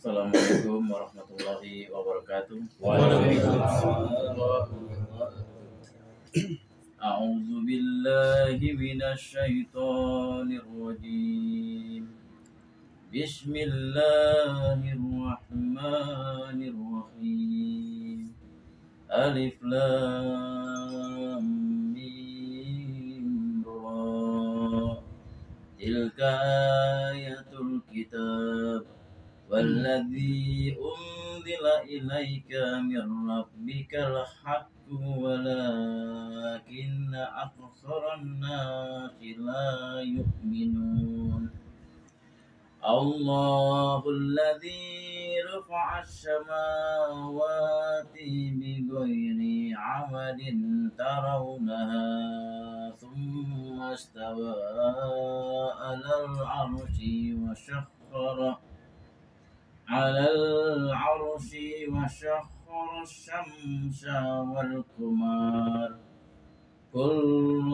Assalamualaikum warahmatullahi wabarakatuh. Waalaikumsalam. A'udzu billahi minasy syaithanir rajim. Bismillahirrahmanirrahim. Alif lam mim ra. Tilka ayatul kitab والذي أنزل إليك من ربك الحق ولكن أكثر الناس لا يؤمنون الله الذي رفع السماوات بغير عمد ترونها ثم استوى على العرش وسخر الشمس والقمر كل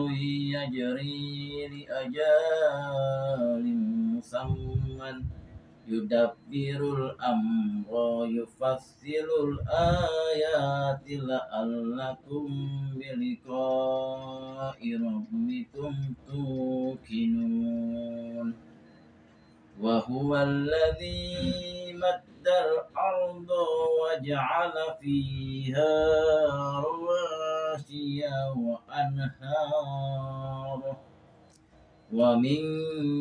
يجري لأجل مسمى يدبر الأمر يفصل الآيات لعلكم بلقاء ربكم توقنون وهو الذي مد الأرض وجعل فيها رواسي وأنهار ومن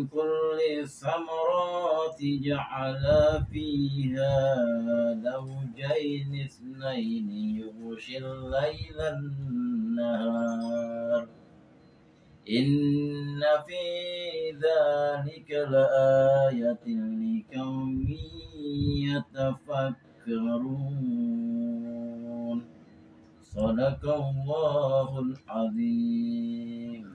كل الثمرات جعل فيها زوجين اثنين يغشي الليل النهار إن في ذلك لآية لقوم يتفكرون صدق الله العظيم.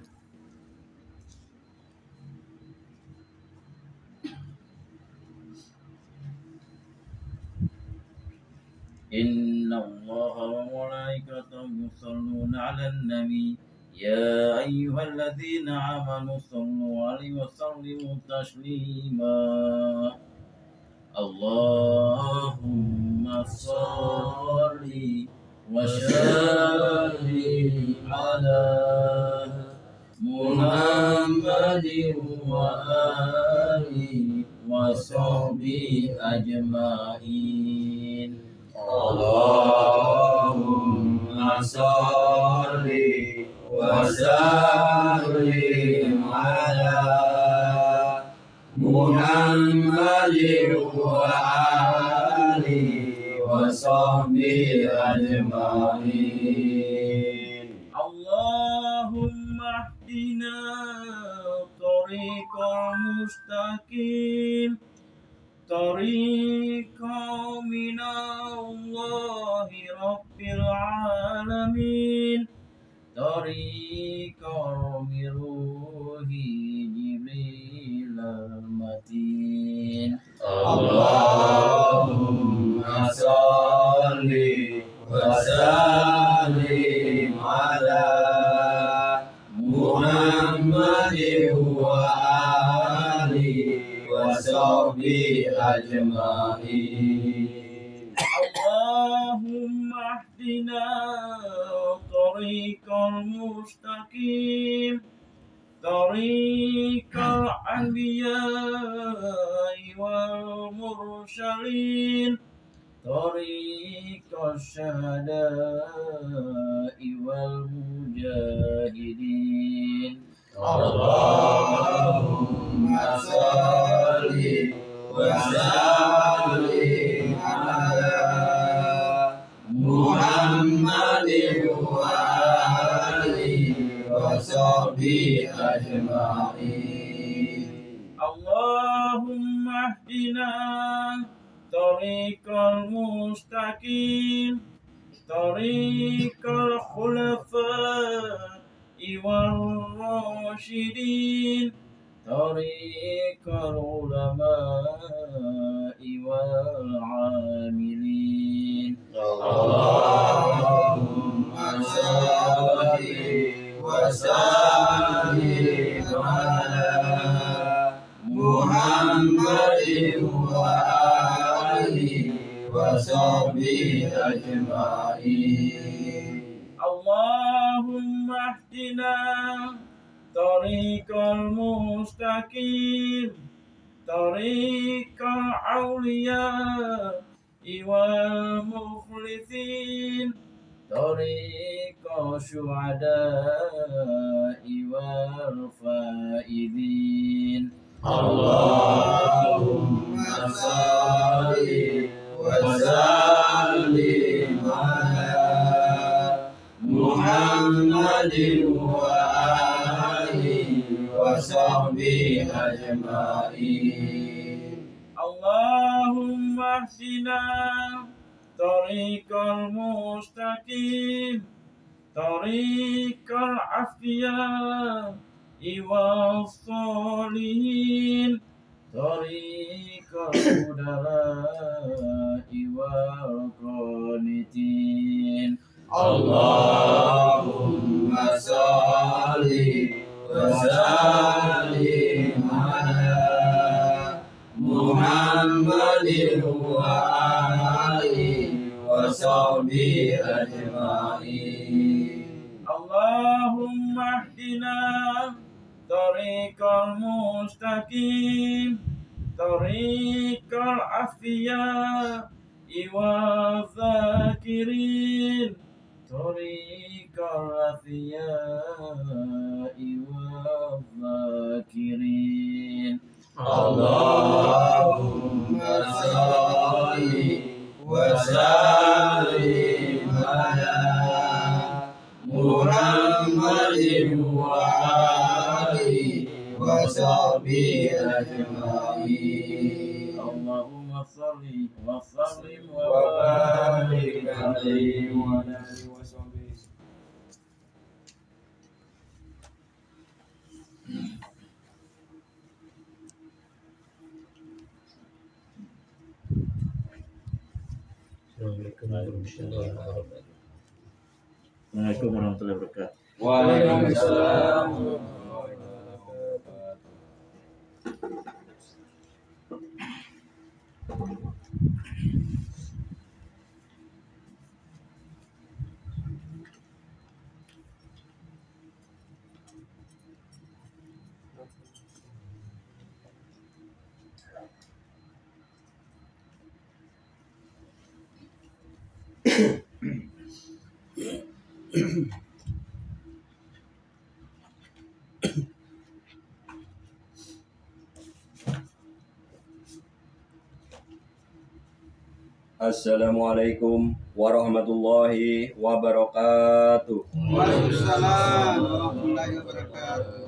إن الله وملائكته يصلون على النبي يا أيها الذين آمنوا صلوا عليه وسلموا تسليما اللهم صل وسلم على محمد وآله وصحبه أجمعين اللهم صل وسلم على محمد وآله وصحبه أجمعين. اللهم اهدنا طريق المستقيم طريقا من الله رب العالمين طريقا من روح جبريل المتين. اللهم صل وسلم على محمد وآله وصحبه أجمعين. اللهم اهدنا طريق المستقيم طريق الأنبياء والمرسلين طريق الشهداء والمجاهدين. اللهم صل وسلم على محمد وآله وصحبه أجمعين. اللهم اهدنا طريق المستقيم طريق الخلفاء والراشدين طريق العلماء والعاملين. اللهم صل وسلم على محمد وآله وصحبه أجمعين اللهم اهدنا طريق المستقيم طريق الأولياء والمخلصين طريق الشهداء والفائزين اللهم صل وسلم على محمد وآله وصحبه أجمعين اللهم اهدنا طريق المستقيم طريق الأصفياء والصالحين طريق البدلاء والقانتين اللهم صل وسلم على محمد وآله وصحبه أجمعين اللهم اهدنا طريق المستقيم طريق الأصفياء والذاكرين طريق الأصفياء والذاكرين اللهم صل وسلم على محمد وآله وصحبه أجمعين اللهم صل وسلم وبارك عليه وعلى آله وصحبه Assalamualaikum warahmatullahi wabarakatuh. Waalaikumsalam. Assalamualaikum warahmatullahi wabarakatuh. Waalaikumsalam warahmatullahi wabarakatuh.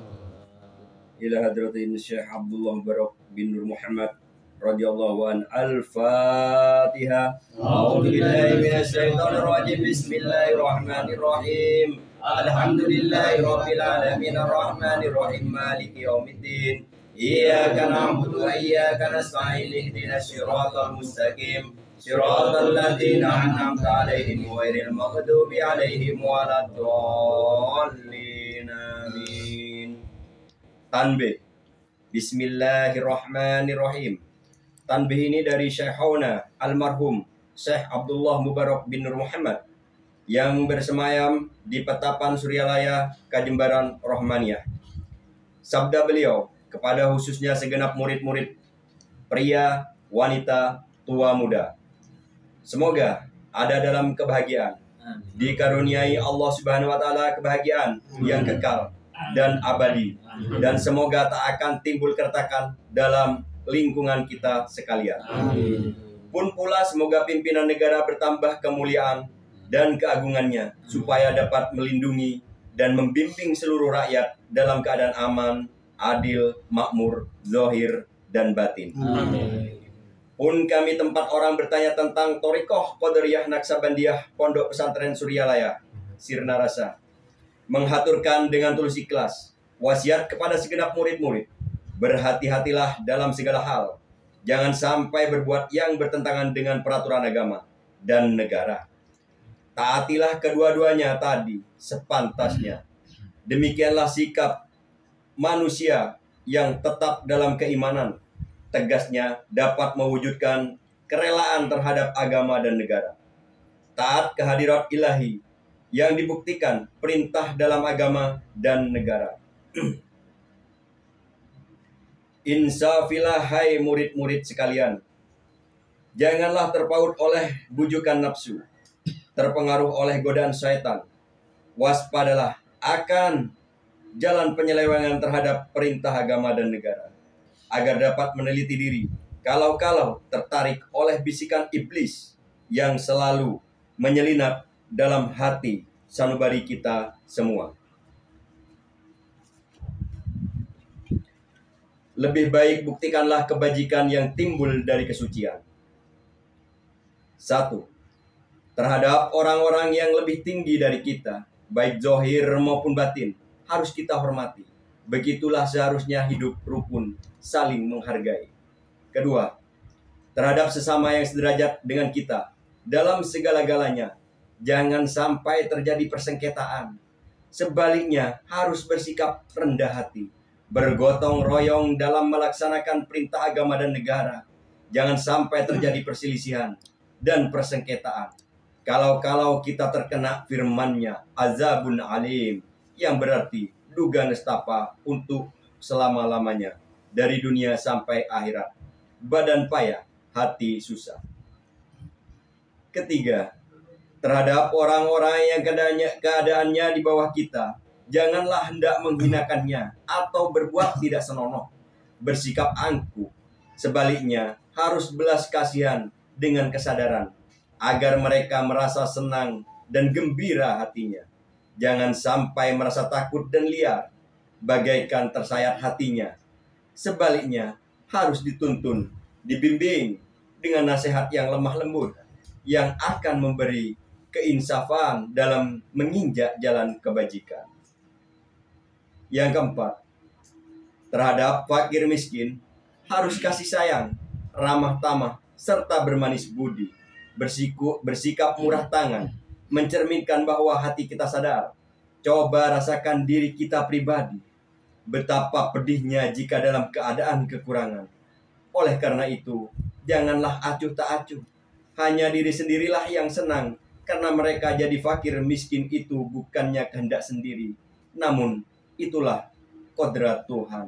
Ila hadratin Syekh Abdullah Barok bin Nur Muhammad radhiyallahu an. Al-Fatihah. A'udzu billahi minasy syaithanir rajim. Bismillahirrahmanirrahim. Alhamdulillahirabbil alamin arrahmanir rahim maliki yaumiddin. Iyyaka na'budu wa iyyaka nasta'in ihdinas siratal mustaqim. Siratal ladzina an'amta 'alaihim ghairil maghdubi 'alaihim waladdallin. Amin. Tanbih. Bismillahirrahmanirrahim. Tanbih ini dari Syekhona almarhum Syekh Abdullah Mubarak bin Nur Muhammad yang bersemayam di Petapan Suryalaya, Kajembaran Rohmaniyah. Sabda beliau kepada khususnya segenap murid-murid pria, wanita, tua, muda. Semoga ada dalam kebahagiaan, dikaruniai Allah Subhanahu wa taala kebahagiaan yang kekal dan abadi, dan semoga tak akan timbul keretakan dalam lingkungan kita sekalian. Pun pula semoga pimpinan negara bertambah kemuliaan dan keagungannya, supaya dapat melindungi dan membimbing seluruh rakyat dalam keadaan aman, adil, makmur, zahir, dan batin. Pun kami tempat orang bertanya tentang Thariqah Qadariyah Naksabandiyah Pondok Pesantren Suryalaya, Sirna Rasa, menghaturkan dengan tulus ikhlas wasiat kepada segenap murid-murid, berhati-hatilah dalam segala hal, jangan sampai berbuat yang bertentangan dengan peraturan agama dan negara. Taatilah kedua-duanya tadi sepantasnya. Demikianlah sikap manusia yang tetap dalam keimanan, tegasnya dapat mewujudkan kerelaan terhadap agama dan negara. Taat kehadirat ilahi yang dibuktikan perintah dalam agama dan negara. Insafilah hai murid-murid sekalian. Janganlah terpaut oleh bujukan nafsu, terpengaruh oleh godaan syaitan. Waspadalah akan jalan penyelewengan terhadap perintah agama dan negara, agar dapat meneliti diri kalau-kalau tertarik oleh bisikan iblis yang selalu menyelinap dalam hati sanubari kita semua. Lebih baik buktikanlah kebajikan yang timbul dari kesucian. 1. Terhadap orang-orang yang lebih tinggi dari kita, baik zahir maupun batin, harus kita hormati. Begitulah seharusnya hidup rukun, saling menghargai. 2. Terhadap sesama yang sederajat dengan kita, dalam segala-galanya, jangan sampai terjadi persengketaan. Sebaliknya, harus bersikap rendah hati, bergotong royong dalam melaksanakan perintah agama dan negara. Jangan sampai terjadi perselisihan dan persengketaan. Kalau kita terkena firman-Nya, azabun alim, yang berarti duga nestapa untuk selama-lamanya, dari dunia sampai akhirat. Badan payah, hati susah. 3. Terhadap orang-orang yang keadaannya di bawah kita, janganlah hendak menghinakannya atau berbuat tidak senonoh, bersikap angkuh. Sebaliknya, harus belas kasihan dengan kesadaran, agar mereka merasa senang dan gembira hatinya. Jangan sampai merasa takut dan liar, bagaikan tersayat hatinya. Sebaliknya, harus dituntun, dibimbing dengan nasihat yang lemah lembut, yang akan memberi keinsafan dalam menginjak jalan kebajikan. Yang 4, terhadap fakir miskin, harus kasih sayang, ramah tamah, serta bermanis budi, bersikap murah tangan, mencerminkan bahwa hati kita sadar. Coba rasakan diri kita pribadi, betapa pedihnya jika dalam keadaan kekurangan. Oleh karena itu, janganlah acuh tak acuh. Hanya diri sendirilah yang senang, karena mereka jadi fakir miskin itu bukannya kehendak sendiri, namun itulah kodrat Tuhan.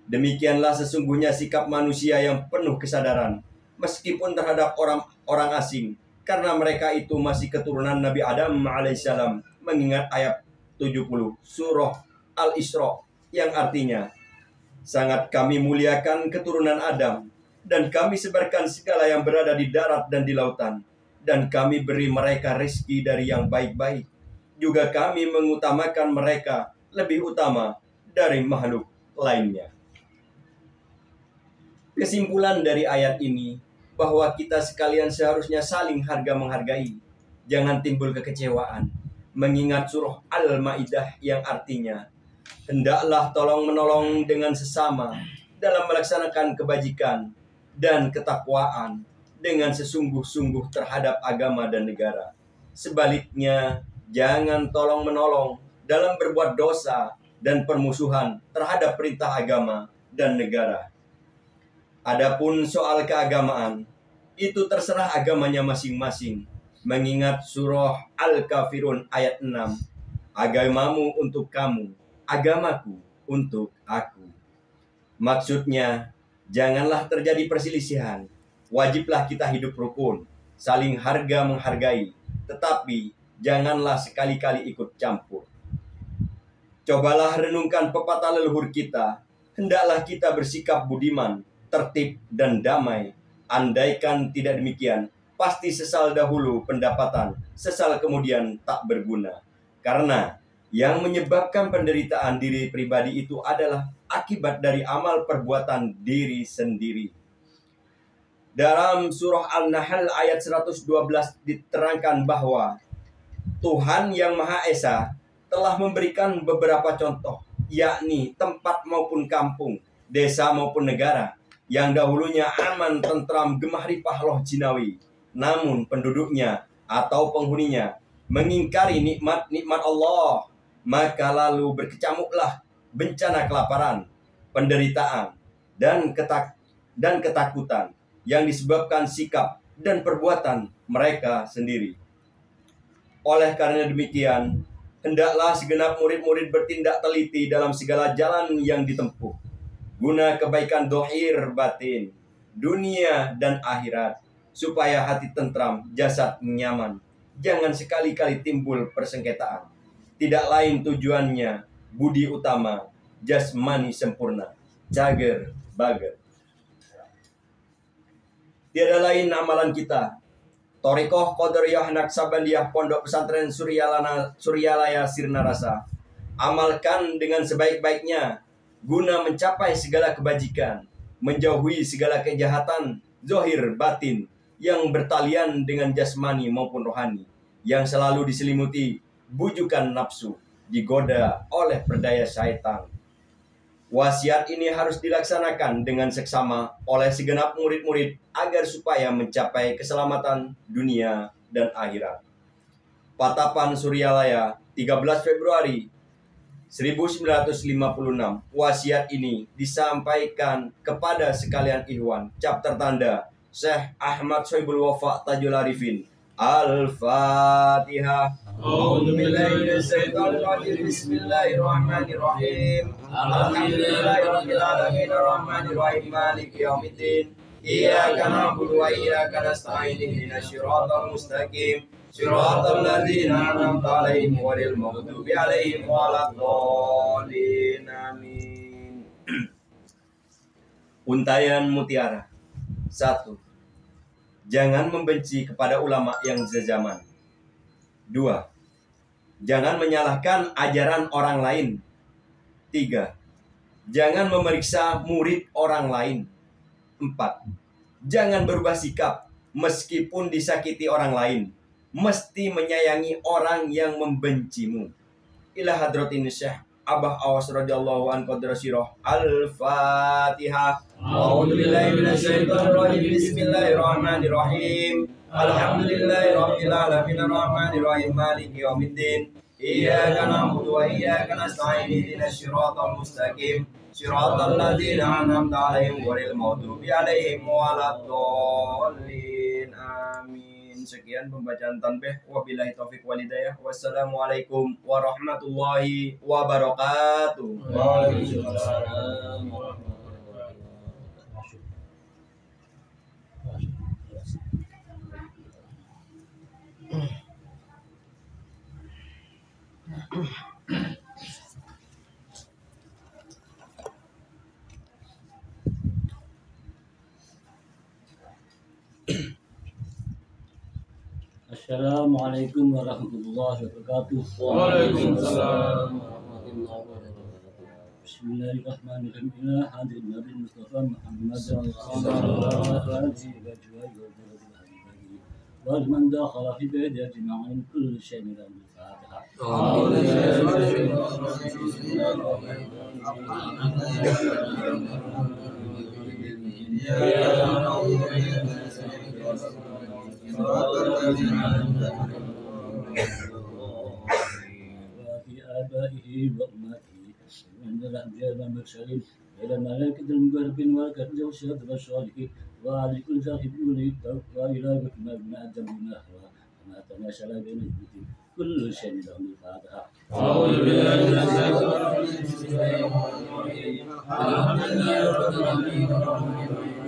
Demikianlah sesungguhnya sikap manusia yang penuh kesadaran, meskipun terhadap orang asing, karena mereka itu masih keturunan Nabi Adam alaihissalam, mengingat ayat 70 surah Al-Isra yang artinya, sangat kami muliakan keturunan Adam, dan kami sebarkan segala yang berada di darat dan di lautan, dan kami beri mereka rezeki dari yang baik-baik. Juga kami mengutamakan mereka lebih utama dari makhluk lainnya. Kesimpulan dari ayat ini, bahwa kita sekalian seharusnya saling harga-menghargai. Jangan timbul kekecewaan. Mengingat surah Al-Ma'idah yang artinya, hendaklah tolong-menolong dengan sesama dalam melaksanakan kebajikan dan ketakwaan dengan sesungguh-sungguh terhadap agama dan negara. Sebaliknya, jangan tolong-menolong dalam berbuat dosa dan permusuhan terhadap perintah agama dan negara. Adapun soal keagamaan, itu terserah agamanya masing-masing. Mengingat surah Al-Kafirun ayat 6, agamamu untuk kamu, agamaku untuk aku. Maksudnya, janganlah terjadi perselisihan. Wajiblah kita hidup rukun, saling harga menghargai, tetapi janganlah sekali-kali ikut campur. Cobalah renungkan pepatah leluhur kita, hendaklah kita bersikap budiman, tertib dan damai. Andaikan tidak demikian, pasti sesal dahulu pendapatan, sesal kemudian tak berguna. Karena yang menyebabkan penderitaan diri pribadi itu adalah akibat dari amal perbuatan diri sendiri. Dalam surah An-Nahl ayat 112 diterangkan bahwa Tuhan yang Maha Esa telah memberikan beberapa contoh, yakni tempat maupun kampung, desa maupun negara, yang dahulunya aman, tentram, gemah ripah loh jinawi. Namun penduduknya atau penghuninya mengingkari nikmat-nikmat Allah, maka lalu berkecamuklah bencana kelaparan, penderitaan, dan ketakutan. yang disebabkan sikap dan perbuatan mereka sendiri. Oleh karena demikian, hendaklah segenap murid-murid bertindak teliti dalam segala jalan yang ditempuh, guna kebaikan dohir batin, dunia dan akhirat, supaya hati tentram, jasad nyaman. Jangan sekali-kali timbul persengketaan. Tidak lain tujuannya budi utama, jasmani sempurna, cager bager. Tiada lain amalan kita, Thariqah Qadariyah Naksabandiyah Pondok Pesantren Suryalaya Sirna Rasa, amalkan dengan sebaik-baiknya guna mencapai segala kebajikan, menjauhi segala kejahatan zahir batin yang bertalian dengan jasmani maupun rohani, yang selalu diselimuti bujukan nafsu, digoda oleh perdaya syaitan. Wasiat ini harus dilaksanakan dengan seksama oleh segenap murid-murid agar supaya mencapai keselamatan dunia dan akhirat. Patapan Suryalaya, 13 Februari 1956. Wasiat ini disampaikan kepada sekalian ikhwan. Cap tertanda Syekh Ahmad Soibul Wafa Tajul Arifin. Al-Fatihah. A'udzubillahi minasyaitonir rajim. Bismillahirrahmanirrahim. Alhamdulillahirabbil alamin arrahmanir rahim maliki yaumiddin. Iyyaka na'budu wa iyyaka nasta'in ihdinas siratal mustaqim. Siratal ladzina an'amta 'alaihim ghairil maghdubi 'alaihim waladdallin. Amin. Untayan mutiara. 1. Jangan membenci kepada ulama yang sezaman. 2. Jangan menyalahkan ajaran orang lain. 3. Jangan memeriksa murid orang lain. 4. Jangan berubah sikap meskipun disakiti orang lain. Mesti menyayangi orang yang membencimu. Ila hadratin Syekh Abah Awas radhiyallahu anhu qadrasirah. Al-Fatihah. A'udzubillahi minasyaitonir rajim. Bismillahirrahmanirrahim. Alhamdulillahirabbil alamin arrahmanir rahim maliki yaumiddin. Iyyaka na'budu wa iyyaka nasta'in ihdinas siratal mustaqim. Siratal ladzina an'amta 'alaihim ghairil maghdubi 'alaihim waladdallin. Amin. Sekian pembacaan tanbih. Wabillahi taufik wal hidayah. Wassalamualaikum warahmatullahi wabarakatuh. Waalaikumsalam. Assalamualaikum warahmatullahi wabarakatuh. Waalaikumsalam. Bismillahirrahmanirrahim. Ila hadir Nabi Mustafa Muhammad sallallahu alaihi wa man dakhala fi baiti ajma'in kullu shay'in lahu al-Fatiha. وفي آبائه وأمهاته وعند الأنبياء والمرسلين إلى الملائكة المقربين والكتب والشهداء والصالحين وعلى كل صاحب يريد وإلى ما بما أدم بما أخوى وما تناسل بين البيوت كل شيء له الفاتحة. أعوذ بالله من الشيطان الرجيم. بسم الله الرحمن الرحيم. الحمد لله رب العالمين الرحمن الرحيم.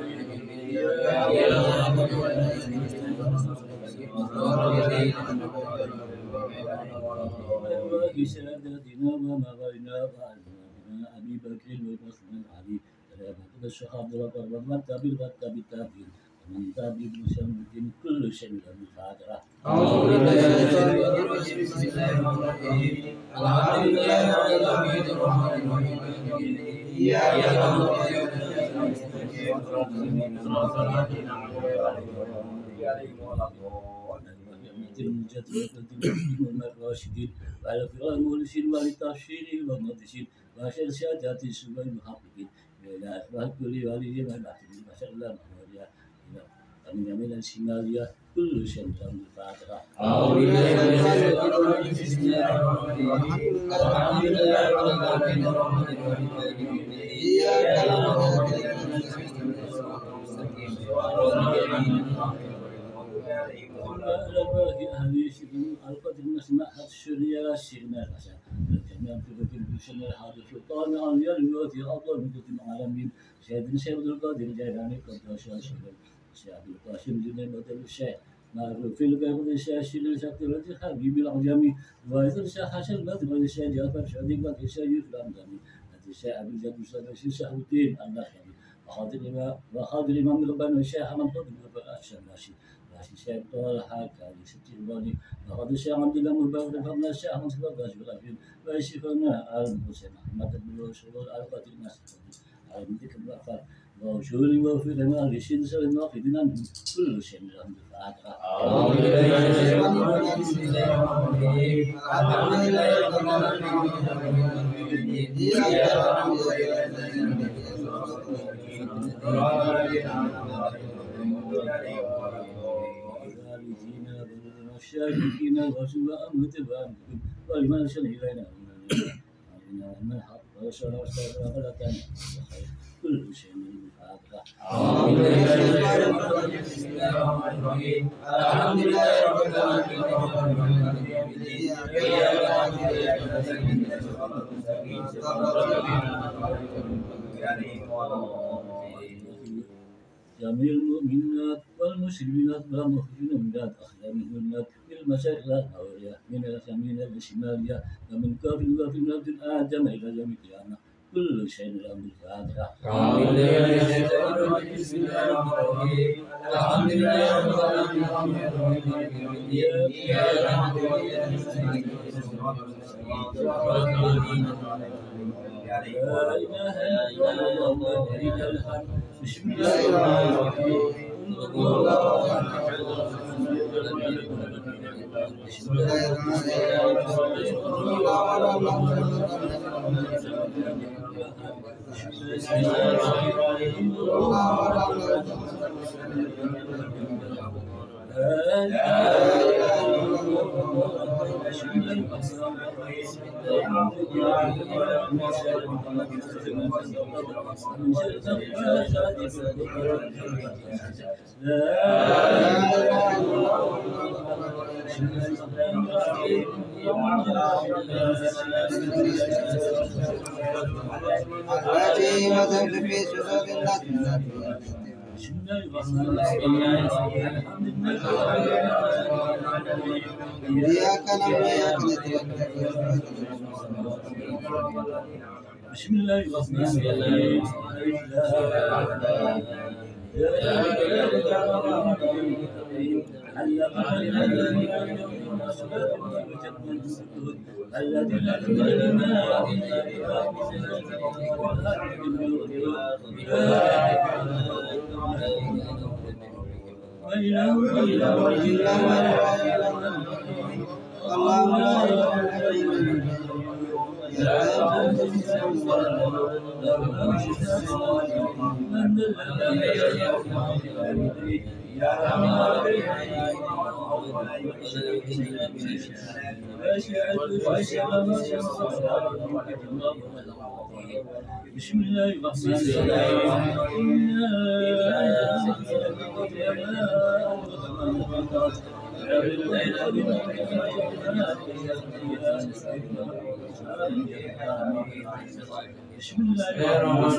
سادتنا ومغينا وعلمنا أبي بكر وعثمان علي ثلاثة الصحابة ومن تبعهم بالتابعين ومن تبعهم بسنة كل شيء له الفاتحة. أعوذ بالله من الشيطان الرجيم. بسم الله الرحمن الرحيم. الحمد لله رب العالمين الرحمن الرحيم. إياك نعبد وإياك نستعين. صراط الذين أنعمت عليهم والراشدين وعلى فراء المخلصين وللتبشير والمقدسين وأشهد سادات السبع المحققين إلى أخبار كل ولي والبحث ما شاء الله محمدية من يمين الشمالية كل شيء من الفاتحة. أعوذ بالله من الشيطان الرجيم. بسم الله الرحمن الرحيم. الحمد لله رب العالمين الرحمن الرحيم. إياك نعبد وإياك نستعين. صراط الأباء أهل الشرك القدر مسمعة الشريعة الشرنا الحسن الجميع في الكل الحادث سلطان علي الوقت أفضل من كتب العالمين سيدنا سيد القادر الجيلاني قد أشار شباب سيد القاسم جنين بدل الشيخ معروف في الباب الشاشي للشكل حبيب العجمي وإذا الشيخ حسن بدر الشيخ جعفر شعبي بدر الشيخ يوسف الأمداني الشيخ أبو الجد الشيخ الشيخ الدين الله يعني وخاضر الإمام الرباني الشيخ أحمد قطب الشماشي الشيخ طلحة كان ستي الباني وقد الشيخ عبد الله مبارك فمن الشيخ أحمد صدق بالأفين وشيخنا الحسين أحمد بن رسول القاتل الناس على ذكر الوفاة وشوري وفي لنا لشين سوى الناقدين عن كل شيء الحمد الشاكرين وسوى أمتبان ولمن شن إلينا من الحق وصلى واستغفر ولا كان كل شيء من الحمد لله رب جميع المؤمنات والمسلمات والمخرجين من ذات أخلاقهن بالمسائل الأولية من اليمين الشمالية ومن كافر وفي من آدم إلى يوم القيامة كل شيء الأمر الفاتحة. بسم الله الرحمن الرحيم الحمد لله رب العالمين إياك نعبد وإياك نستعين لا إله إلا الله ولي الحمد بسم الله الرحمن الرحيم قل هو الله أحد بسم الله الرحمن الرحيم قل هو بسم الله الرحمن الرحيم بسم الله الرحمن بسم الله الرحمن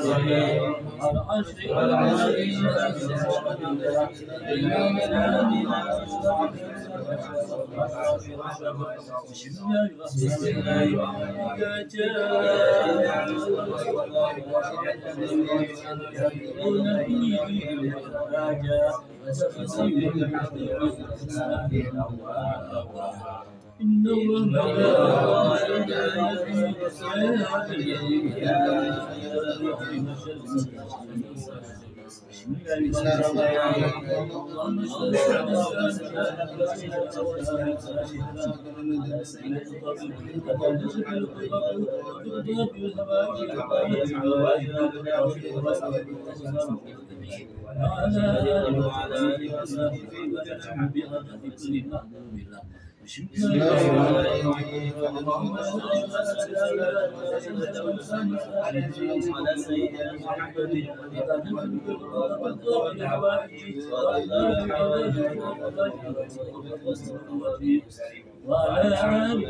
إن الله Bismillahirrahmanirrahim. Allahumma shalli ala sayyidina Muhammadin وعلى آله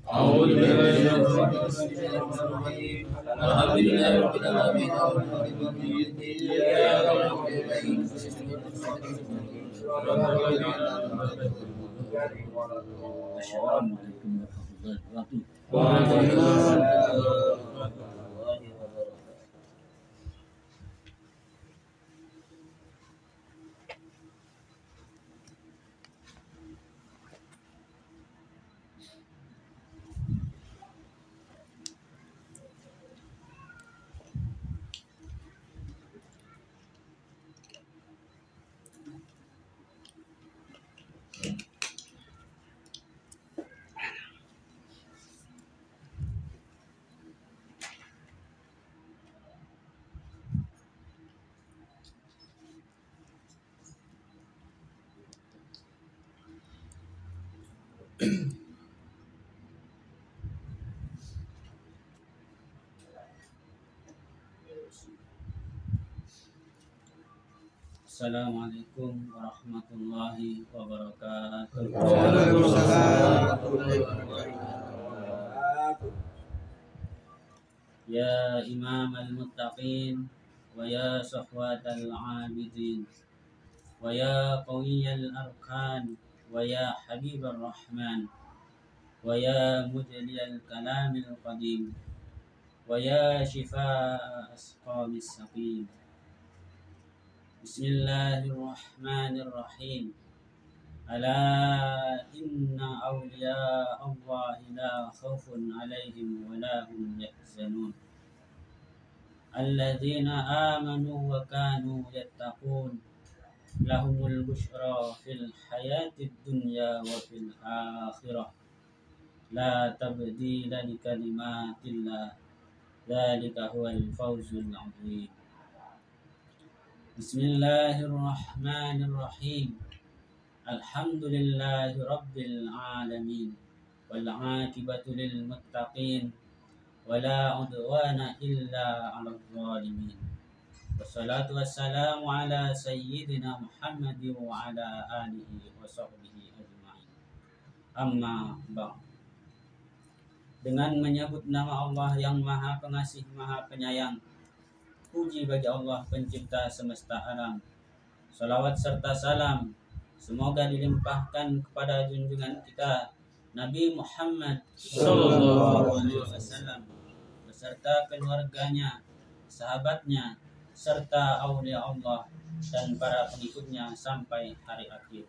أعوذ بالله من الشيطان الرجيم. الحمد لله رب العالمين الرحمن الرحيم إياك نعبد وإياك نستعين Assalamualaikum warahmatullahi wabarakatuh. Waalaikumsalam. Assalamualaikum warahmatullahi wabarakatuh. Waalaikumsalam warahmatullahi wabarakatuh. Ya imam al-muttaqin wa ya sahwat al-abidin wa ya qawiyal arkan wa ya habib ar-rahman wa ya mujliyal kalamil qadim wa ya shifa asqamis saqim. Bismillahirrahmanirrahim. Ala inna awliya Allah la khawfun alaihim wa la hum yahzanun. Alladzina amanu wa kanu yattaqun. Lahumul bushra fil hayatid dunya wa fil akhirah. La tabdila li kalimatillah. Dzalika huwal fawzul 'azim. Bismillahirrahmanirrahim. Alhamdulillahi rabbil alamin. Wal 'aqibatu lil muttaqin. Wala 'udwana illa 'alal zalimin. Wassalatu wassalamu ala sayyidina Muhammad wa ala alihi wa sahbihi ajma'in. Amma ba'd. Dengan menyebut nama Allah yang Maha Pengasih, Maha Penyayang, puji bagi Allah pencipta semesta alam. Salawat serta salam semoga dilimpahkan kepada junjungan kita Nabi Muhammad sallallahu alaihi wasallam beserta keluarganya, sahabatnya, serta aulia Allah dan para pengikutnya sampai hari akhir.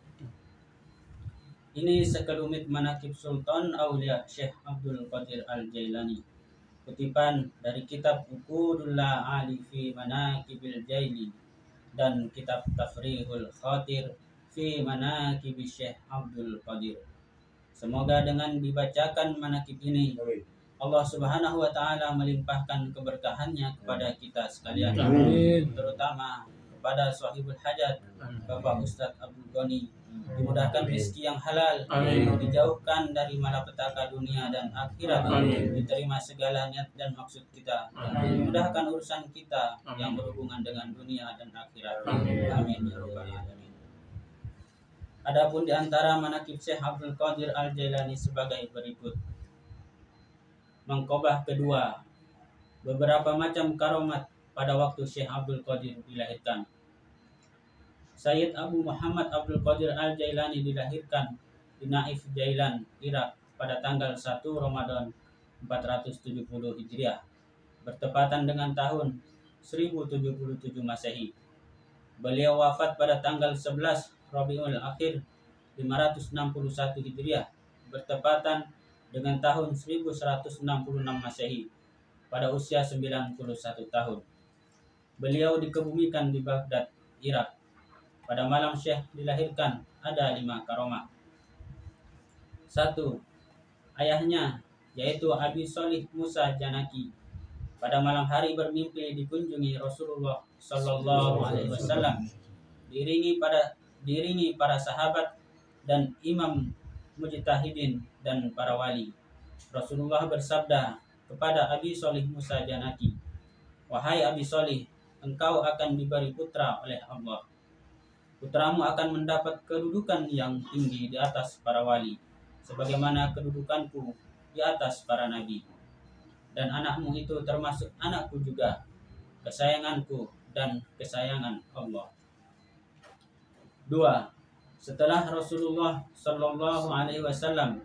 Ini sekelumit manaqib Sultan Aulia Syekh Abdul Qadir Al-Jailani. Kutipan dari kitab Uqudullah Ali fi Manaqibil Jaili dan kitab Tafrihul Khatir fi Manaqibi Syekh Abdul Qadir. Semoga dengan dibacakan manaqib ini Allah Subhanahu wa taala melimpahkan keberkahannya kepada kita sekalian. Amin. Terutama kepada sahibul hajat Bapak Ustadz Abdul Ghani, dimudahkan rezeki yang halal, dijauhkan dari malapetaka dunia dan akhirat, diterima segala niat dan maksud kita, dimudahkan urusan kita yang berhubungan dengan dunia dan akhirat. Amin ya rabbal alamin. Adapun di antara manaqib Syekh Abdul Qadir Al-Jailani sebagai berikut. Mangkobah kedua, beberapa macam karomat pada waktu Syekh Abdul Qadir dilahirkan. Sayyid Abu Muhammad Abdul Qadir Al-Jailani dilahirkan di Naif, Jailan, Irak pada tanggal 1 Ramadan 470 Hijriah, bertepatan dengan tahun 1077 Masehi. Beliau wafat pada tanggal 11 Rabiul Akhir 561 Hijriah, bertepatan dengan tahun 1166 Masehi pada usia 91 tahun. Beliau dikebumikan di Baghdad, Irak. Pada malam Syekh dilahirkan ada 5 karomah. 1. Ayahnya yaitu Abi Sholih Musa Janaki pada malam hari bermimpi dikunjungi Rasulullah Sallallahu Alaihi Wasallam diiringi para sahabat dan imam mujtahidin dan para wali. Rasulullah bersabda kepada Abi Sholih Musa Janaki, "Wahai Abi Sholih, engkau akan diberi putra oleh Allah. Putramu akan mendapat kedudukan yang tinggi di atas para wali, sebagaimana kedudukanku di atas para nabi. Dan anakmu itu termasuk anakku juga, kesayanganku dan kesayangan Allah." 2. Setelah Rasulullah Sallallahu Alaihi Wasallam,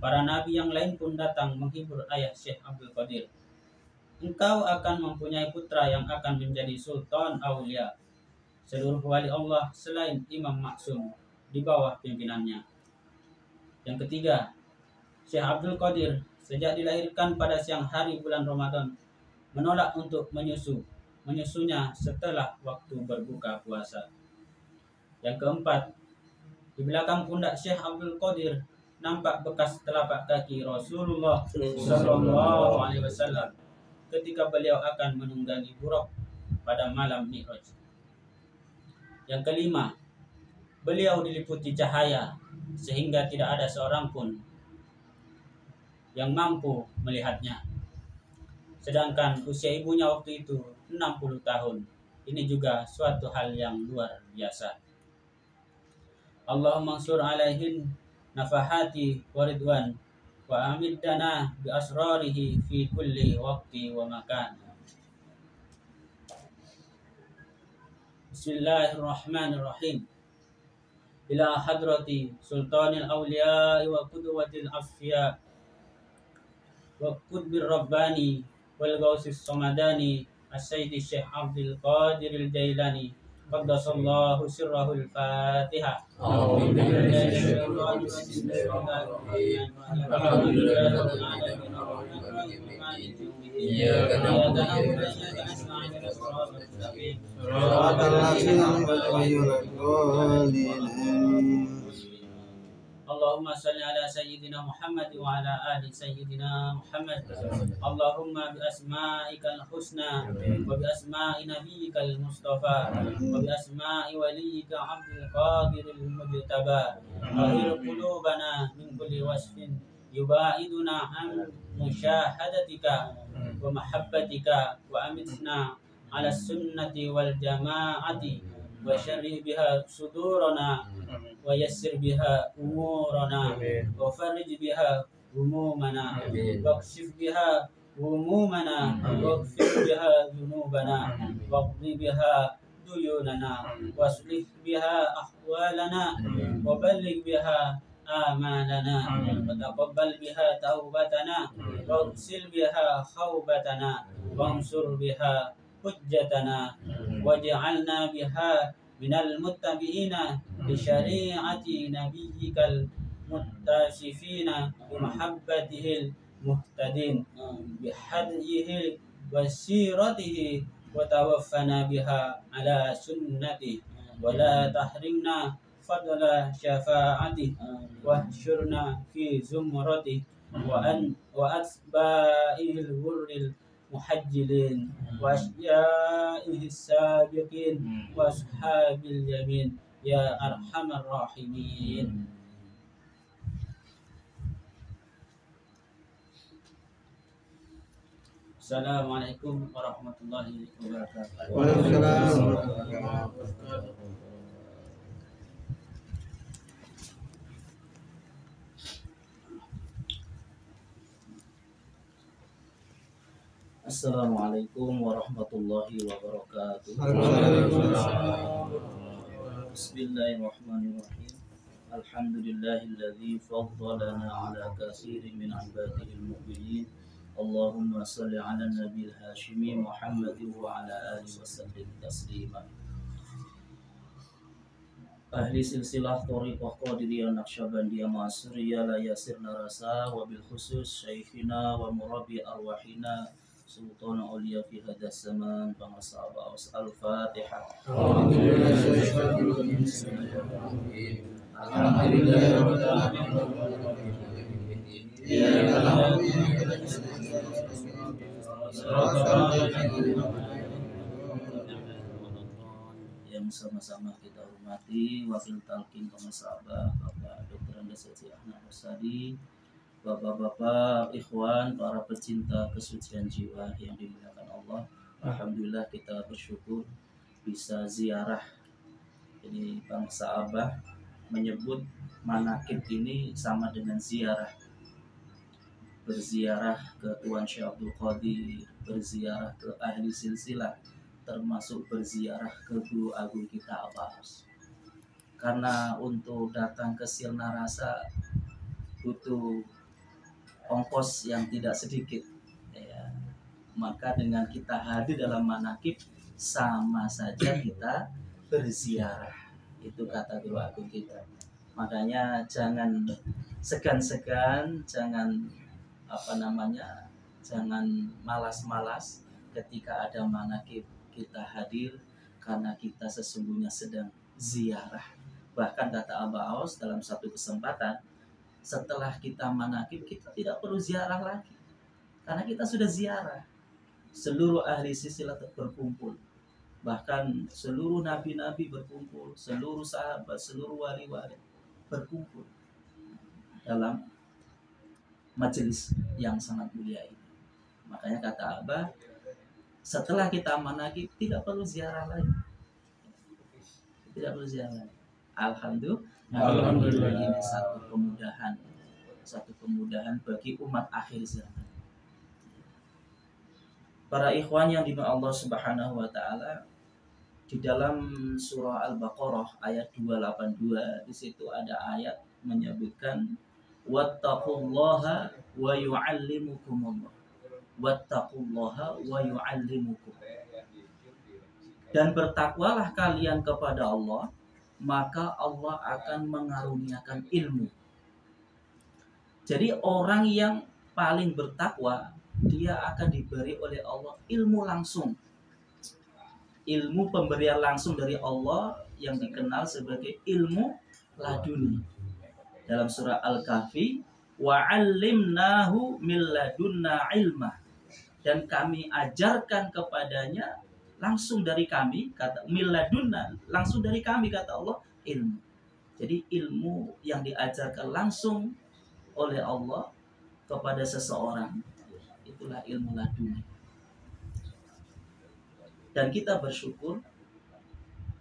para nabi yang lain pun datang menghibur ayah Syekh Abdul Qadir. "Engkau akan mempunyai putra yang akan menjadi sultan aulia, seluruh wali Allah selain Imam Maksum di bawah pimpinannya." Yang ketiga, Syekh Abdul Qadir sejak dilahirkan pada siang hari bulan Ramadan menolak untuk menyusunya setelah waktu berbuka puasa. Yang keempat, di belakang pundak Syekh Abdul Qadir nampak bekas telapak kaki Rasulullah Sallallahu Alaihi Wasallam ketika beliau akan menunggangi Buraq pada malam Mi'raj. Yang kelima, beliau diliputi cahaya sehingga tidak ada seorang pun yang mampu melihatnya. Sedangkan usia ibunya waktu itu 60 tahun. Ini juga suatu hal yang luar biasa. Allahumma ansur alaihin nafahati waridwan wa amiddana bi asrarihi fi kulli waqti wa makan. Bismillahirrahmanirrahim. Ila hadrati sultanil awliya wa qudwatil asfiya wa qutbir rabbani wal gausis samadani as-sayyidi Syekh Abdul Qadir al-Jailani qaddasallahu sirrahul Fatihah. Allahumma salli ala sayyidina Muhammad wa ala ali sayyidina Muhammad. Allahumma bi asma'ikal husna wa bi asma'i nabiyyikal mustafa wa bi asma'i waliyyika Abdul Qadir al-Mujtaba ahir qulubana min kulli wasfin yubaiduna an musyahadatika wa mahabbatika wa amitna ala sunnati wal jama'ati wa syarih biha sudurana wa yassir biha umurana wa farij biha humumana wa kshif biha humumana wa gfir biha dhunubana wa qdi biha duyunana wa aslih biha ahwalana wa balligh biha amalana wa taqabbal biha taubatana wa ghsil biha khawbatana wa ansur biha hujjatana waj'alna biha minal muttabi'ina li syari'ati nabiyyikal muttasifina bi mahabbatihil muhtadin bi hadyihi wa siratihi wa tawaffana biha ala sunnati wa la tahrimna fadla syafa'ati wa hsyurna fi zumrati wa atba'il wurril muhajjilin wa asya'ihi sabiqin wa ashabil yamin ya arhamar rahimin. Assalamualaikum warahmatullahi wabarakatuh. Waalaikumsalam warahmatullahi wabarakatuh. Assalamualaikum warahmatullahi wabarakatuh. Bismillahirrahmanirrahim. Alhamdulillahilladzi faddalana ala katsirin min ibadihi al-mu'minin. Allahumma shalli ala nabiyil hashimi Muhammadin wa ala alihi wa sallim taslima. ahli silsilah Thariqah Qadiriyah Naqsyabandiyah Ma'asuriyah la yasirna rasa wabil khusus syekhina wa murabbi arwahina sultan auliya fi hadas zaman pengasaba al-fatihah. Yang sama-sama kita hormati wakil talqin pengasaba Bapak Dr. Andes Haji Ahmad Rosadi, Bapak-bapak, ikhwan, para pecinta kesucian jiwa yang dimuliakan Allah. Alhamdulillah kita bersyukur bisa ziarah. Jadi bangsa Abah menyebut manakib ini sama dengan ziarah. Berziarah ke Tuan Syekh Abdul Qadir, berziarah ke ahli silsilah, termasuk berziarah ke Guru Agung kita Abbas. Karena untuk datang ke Sirna Rasa butuh ongkos yang tidak sedikit ya. Maka dengan kita hadir dalam manakib sama saja kita berziarah, itu kata Guru Agung kita. Makanya jangan segan-segan, jangan jangan malas-malas ketika ada manakib kita hadir, karena kita sesungguhnya sedang ziarah. Bahkan kata Abah Aus dalam satu kesempatan, setelah kita manakib kita tidak perlu ziarah lagi, karena kita sudah ziarah. Seluruh ahli silsilah berkumpul, bahkan seluruh nabi-nabi berkumpul, seluruh sahabat, seluruh wali-wali berkumpul dalam majelis yang sangat mulia ini. Makanya kata Abah, setelah kita manakib tidak perlu ziarah lagi, tidak perlu ziarah lagi. Alhamdulillah, ini satu kemudahan bagi umat akhir zaman. Para ikhwan yang dimuliakan Allah Subhanahu wa taala, di dalam surah Al-Baqarah ayat 282 di situ ada ayat menyebutkan wattaqullaha wa yu'allimukumullah. Wattaqullaha wa yu'allimukum. Dan bertakwalah kalian kepada Allah, maka Allah akan mengaruniakan ilmu. Jadi orang yang paling bertakwa, dia akan diberi oleh Allah ilmu langsung. Ilmu pemberian langsung dari Allah yang dikenal sebagai ilmu laduni. Dalam surah Al-Kahfi, wa'allimnahu min ladunna ilma. Dan kami ajarkan kepadanya langsung dari kami, kata min ladunna, langsung dari kami, kata Allah, ilmu. Jadi ilmu yang diajarkan langsung oleh Allah kepada seseorang, itulah ilmu laduni. Dan kita bersyukur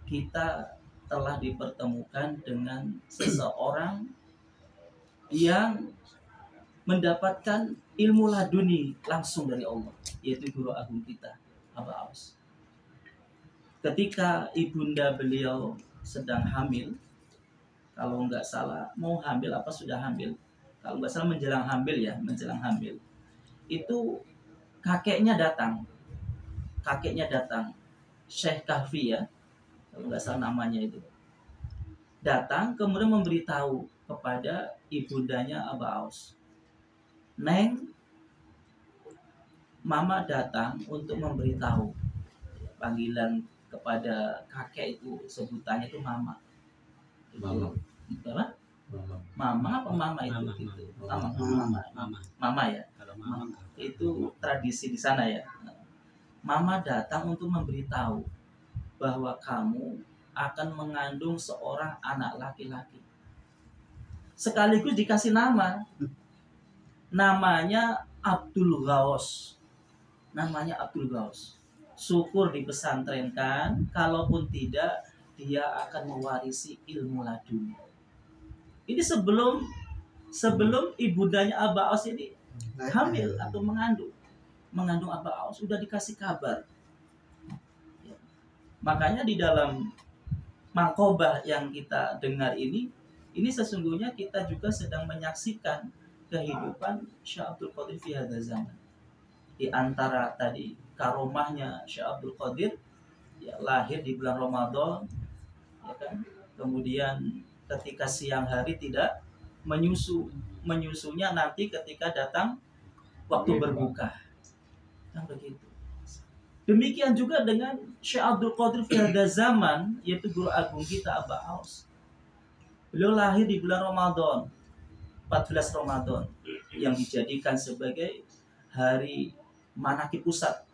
kita telah dipertemukan dengan seseorang yang mendapatkan ilmu laduni langsung dari Allah, yaitu Guru Agung kita, Abah Aus. Ketika ibunda beliau sedang hamil, kalau nggak salah mau hamil apa sudah hamil, kalau nggak salah menjelang hamil, itu kakeknya datang, Syekh Kahfi ya, kalau nggak salah namanya itu, datang kemudian memberitahu kepada ibundanya Abah Aus, Neng, Mama datang untuk memberitahu. Panggilan kepada kakek itu sebutannya itu Mama. Apa? Mama apa Mama itu? Mama ya. Itu tradisi di sana ya. Mama datang untuk memberitahu bahwa kamu akan mengandung seorang anak laki-laki. Sekaligus dikasih nama. Namanya Abdul Ghaus. Syukur dipesantrenkan, kalaupun tidak dia akan mewarisi ilmu laduni. Ini sebelum ibundanya Abah Aus ini hamil atau mengandung Abah Aus, sudah dikasih kabar. Makanya di dalam mangkobah yang kita dengar ini sesungguhnya kita juga sedang menyaksikan kehidupan Syekh Abdul Qadir fi hadzal zaman. Di antara tadi karomahnya Syekh Abdul Qadir, ya, lahir di bulan Ramadan, ya kan, Kemudian ketika siang hari tidak menyusunya nanti ketika datang waktu berbuka. Kan begitu. Demikian juga dengan Syekh Abdul Qadir fi hada zaman, yaitu guru agung kita Aba Aus. Beliau lahir di bulan Ramadan, 14 Ramadan, yang dijadikan sebagai hari manakib pusat.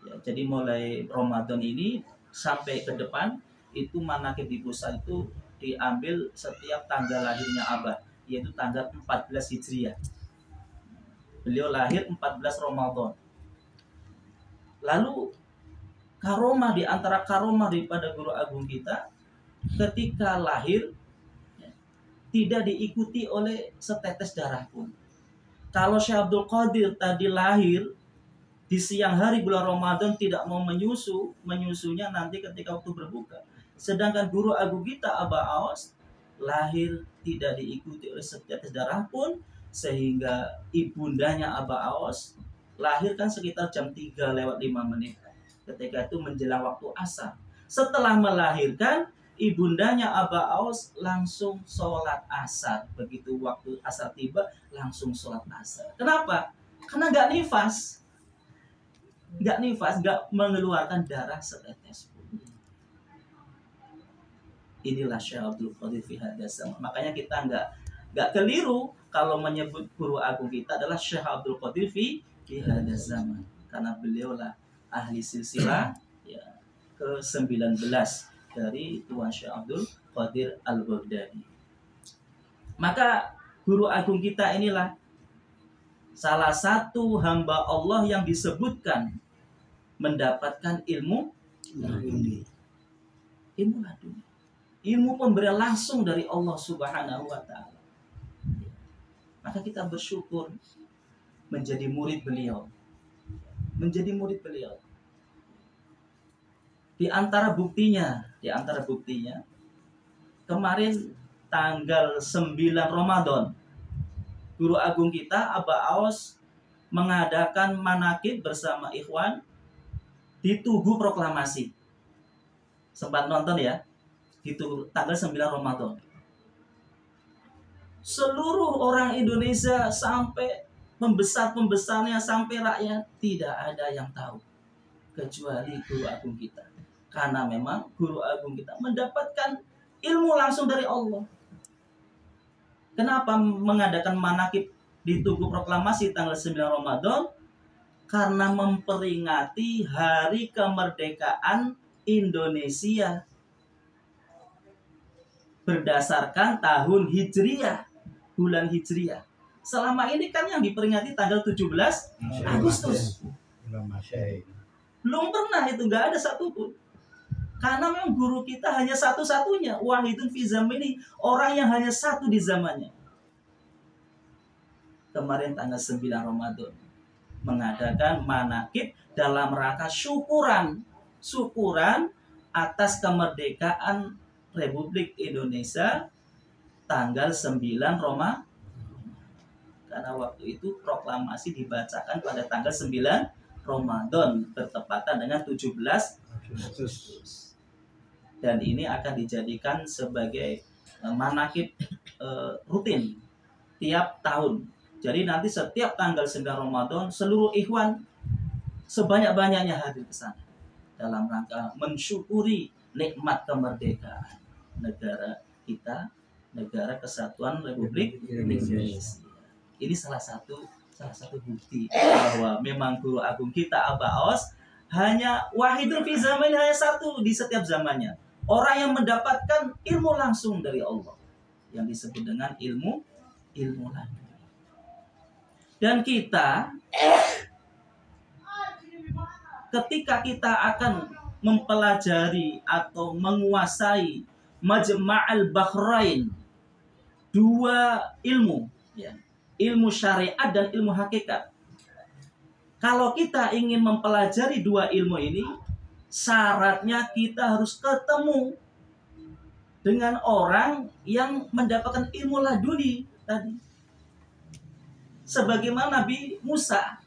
Ya, jadi mulai Ramadan ini sampai ke depan itu manakib di pusat itu diambil setiap tanggal lahirnya Abah, yaitu tanggal 14 Hijriah. Beliau lahir 14 Ramadan. Lalu karomah, di antara karomah daripada guru agung kita, ketika lahir tidak diikuti oleh setetes darah pun. Kalau Syekh Abdul Qadir tadi lahir di siang hari bulan Ramadan tidak mau menyusunya nanti ketika waktu berbuka. Sedangkan guru agung kita Aba Aus lahir tidak diikuti oleh setetes darah pun, sehingga ibundanya Aba Aus lahir kan sekitar jam 3:05 ketika itu menjelang waktu asar. Setelah melahirkan, ibundanya Aba Aus langsung sholat asar. Begitu waktu asar tiba langsung sholat asar. Kenapa? Karena nggak nifas, nggak mengeluarkan darah setetes pun. Inilah Syekh Abdul Qadir fi hada zaman. Makanya kita nggak keliru kalau menyebut guru agung kita adalah Syekh Abdul Qadir fi hada zaman, karena beliaulah ahli silsilah ya, ke-19 dari Tuan Syekh Abdul Qadir Al-Baghdadi. Maka guru agung kita inilah salah satu hamba Allah yang disebutkan mendapatkan ilmu laduni. Ilmu laduni. Ilmu pemberian langsung dari Allah Subhanahu wa taala. Maka kita bersyukur menjadi murid beliau. Menjadi murid beliau. Di antara buktinya, kemarin tanggal 9 Ramadan, guru agung kita Aba Aus mengadakan manakib bersama ikhwan di Tugu Proklamasi. Sempat nonton ya? Di tanggal 9 Ramadan. Seluruh orang Indonesia sampai pembesar-pembesarnya sampai rakyat tidak ada yang tahu kecuali guru agung kita. Karena memang guru agung kita mendapatkan ilmu langsung dari Allah. Kenapa mengadakan manakib di Tugu Proklamasi tanggal 9 Ramadan? Karena memperingati hari kemerdekaan Indonesia berdasarkan tahun Hijriah, bulan Hijriah. Selama ini kan yang diperingati tanggal 17 Agustus. Belum pernah itu, nggak ada satupun. Karena memang guru kita hanya satu-satunya, wahidun fi zamani, orang yang hanya satu di zamannya. Kemarin tanggal 9 Ramadan mengadakan manakib dalam rangka syukuran atas kemerdekaan Republik Indonesia tanggal 9 Ramadan. Karena waktu itu proklamasi dibacakan pada tanggal 9 Ramadan bertepatan dengan 17 Agustus. Dan ini akan dijadikan sebagai manakib rutin tiap tahun. Jadi nanti setiap tanggal 9 Ramadan seluruh ikhwan sebanyak-banyaknya hadir ke sana dalam rangka mensyukuri nikmat kemerdekaan negara kita, negara kesatuan Republik Indonesia. Ini salah satu bukti bahwa memang guru agung kita Aba Aus hanya wahidun fi zaman, hanya satu di setiap zamannya. Orang yang mendapatkan ilmu langsung dari Allah yang disebut dengan ilmu laduni. Dan kita ketika kita akan mempelajari atau menguasai Majma'al Bahrain, dua ilmu ya, ilmu syariat dan ilmu hakikat. Kalau kita ingin mempelajari dua ilmu ini, syaratnya kita harus ketemu dengan orang yang mendapatkan ilmu laduni tadi. Sebagaimana Nabi Musa.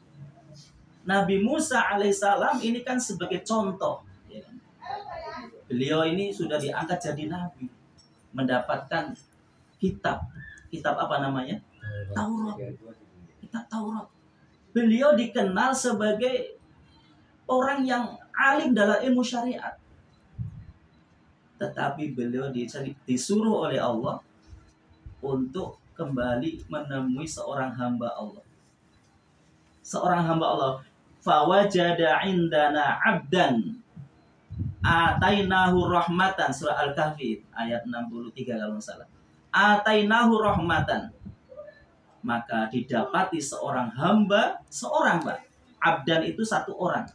Nabi Musa alaihissalam ini kan sebagai contoh. Beliau ini sudah diangkat jadi nabi. mendapatkan kitab apa namanya? Taurat. Kitab Taurat. Beliau dikenal sebagai orang yang alim dalam ilmu syariat. Tetapi beliau disuruh oleh Allah untuk kembali menemui seorang hamba Allah. Seorang hamba Allah. Fawajada indana abdan atainahu rahmatan, surah Al-Kahfi ayat 63 kalau nggak salah. Atainahu rahmatan. Maka didapati seorang hamba, seorang Mbak. Abdan itu satu orang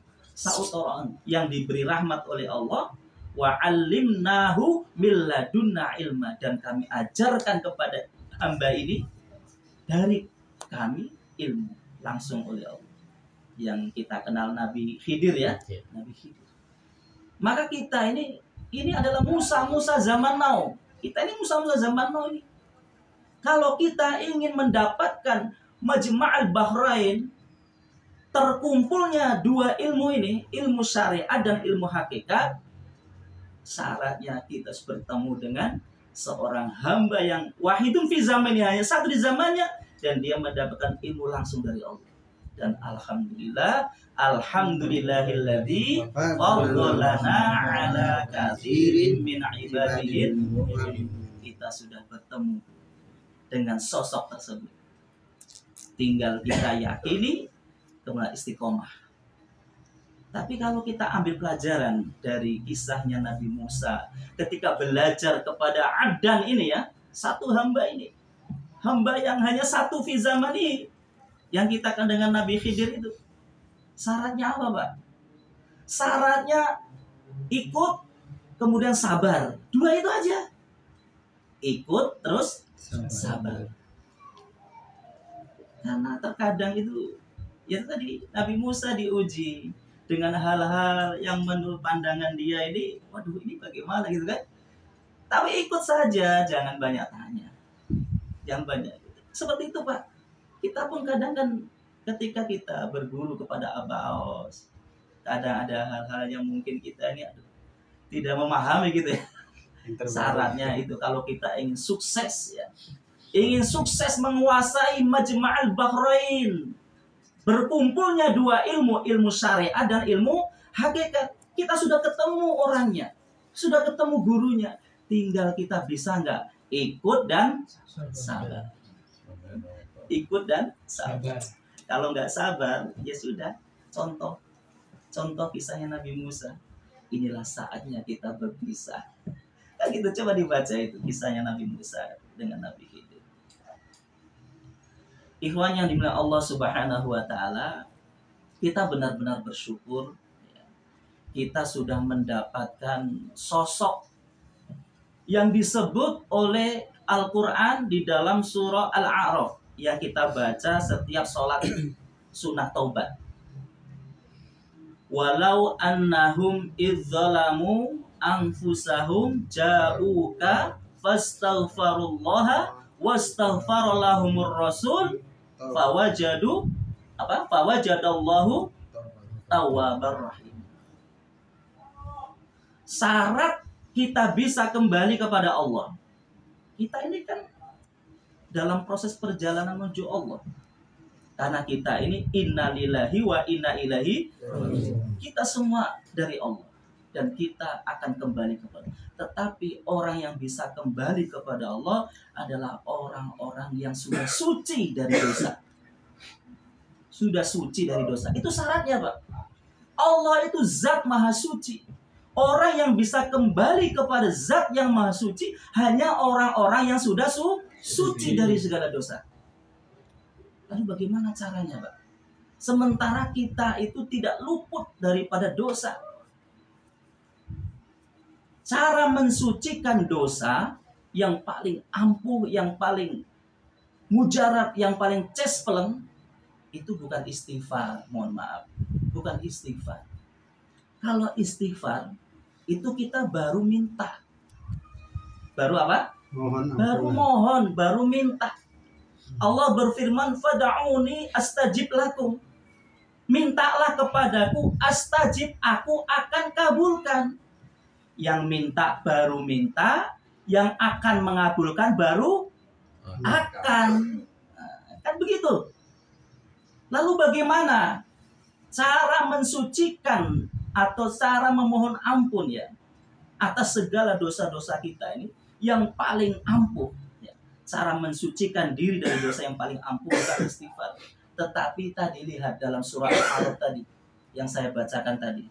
yang diberi rahmat oleh Allah. Wa 'allimnahu min ladunna ilma, dan kami ajarkan kepada hamba ini dari kami ilmu langsung oleh Allah. Yang kita kenal Nabi Khidir ya, Nabi Khidir. Maka kita ini adalah Musa zaman now. Kita ini Musa zaman now ini. Kalau kita ingin mendapatkan Majma'al Bahrain, terkumpulnya dua ilmu ini, ilmu syariat dan ilmu hakikat, syaratnya kita harus bertemu dengan seorang hamba yang wahidun fi zamani, hanya satu di zamannya, dan dia mendapatkan ilmu langsung dari Allah. Dan alhamdulillahilladzi faddalana ala katsirin min ibadihi. Kita sudah bertemu dengan sosok tersebut. Tinggal kita yakini, kemudian istiqomah. Tapi kalau kita ambil pelajaran dari kisahnya Nabi Musa ketika belajar kepada Abdan ini ya, satu hamba ini, hamba yang hanya satu fi zamani, yang kita kan dengan Nabi Khidir itu, syaratnya apa Pak? Syaratnya ikut kemudian sabar, dua itu aja. Ikut terus sabar. Karena terkadang itu ya tadi Nabi Musa diuji dengan hal-hal yang menurut pandangan dia ini, waduh ini bagaimana gitu kan. Tapi ikut saja, jangan banyak tanya. Jangan banyak. Seperti itu Pak. Kita pun kadang kan ketika kita berguru kepada abaos, kadang ada hal-hal yang mungkin kita ini tidak memahami gitu ya. Syaratnya itu kalau kita ingin sukses ya. Ingin sukses menguasai Majma'al Bahrain, berkumpulnya dua ilmu, ilmu syariat dan ilmu hakikat. Kita sudah ketemu orangnya, sudah ketemu gurunya. Tinggal kita bisa nggak ikut dan sabar. Ikut dan sabar. Kalau nggak sabar, ya sudah. Contoh kisahnya Nabi Musa. Inilah saatnya kita berpisah. Kan gitu, coba dibaca itu kisahnya Nabi Musa dengan Nabi Khidir. Ikhwan yang dimuliakan Allah Subhanahu wa taala, kita benar-benar bersyukur ya, kita sudah mendapatkan sosok yang disebut oleh Al-Qur'an di dalam surah Al-A'raf yang kita baca setiap sholat sunnah taubat. Walau annahum idzalamu anfusahum ja'uka fastaghfirullaha wastaghfara lahumur rasul fawajadallahu tawwabar rahim. Syarat kita bisa kembali kepada Allah. Kita ini kan dalam proses perjalanan menuju Allah. Karena kita ini innalillahi wa inna ilaihi raji'un. Kita semua dari Allah dan kita akan kembali kepada Allah. Tetapi orang yang bisa kembali kepada Allah adalah orang-orang yang sudah suci dari dosa. Sudah suci dari dosa. Itu syaratnya, Pak. Allah itu zat maha suci. Orang yang bisa kembali kepada zat yang maha suci hanya orang-orang yang sudah suci dari segala dosa. Lalu bagaimana caranya, Pak? Sementara kita itu tidak luput daripada dosa. Cara mensucikan dosa yang paling ampuh, yang paling mujarab, yang paling cespleng itu bukan istighfar, mohon maaf, bukan istighfar. Kalau istighfar itu kita baru minta, baru apa? Baru minta. Allah berfirman, fada'uni astajib lakum. Mintalah kepadaku, astajib, aku akan kabulkan. Yang minta baru minta, yang akan mengabulkan baru akan. Kan begitu. Lalu bagaimana cara mensucikan atau cara memohon ampun ya atas segala dosa-dosa kita ini yang paling ampuh ya. Cara mensucikan diri dari dosa yang paling ampuh adalah istighfar. Tetapi tadi lihat dalam surah Al-Araf tadi yang saya bacakan tadi.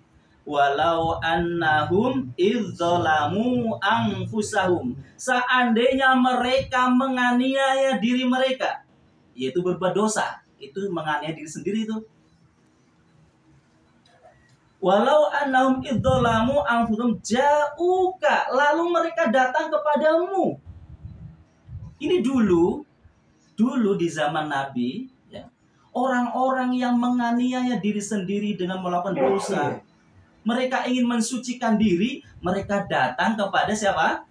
Walau annahum idzalamu anfusahum. Seandainya mereka menganiaya diri mereka, yaitu berbuat dosa, itu menganiaya diri sendiri itu. Walau annahum idzalamu anfusahum ja'uka, lalu mereka datang kepadamu. Ini dulu di zaman Nabi ya, orang-orang yang menganiaya diri sendiri dengan melakukan dosa, mereka ingin mensucikan diri, mereka datang kepada siapa?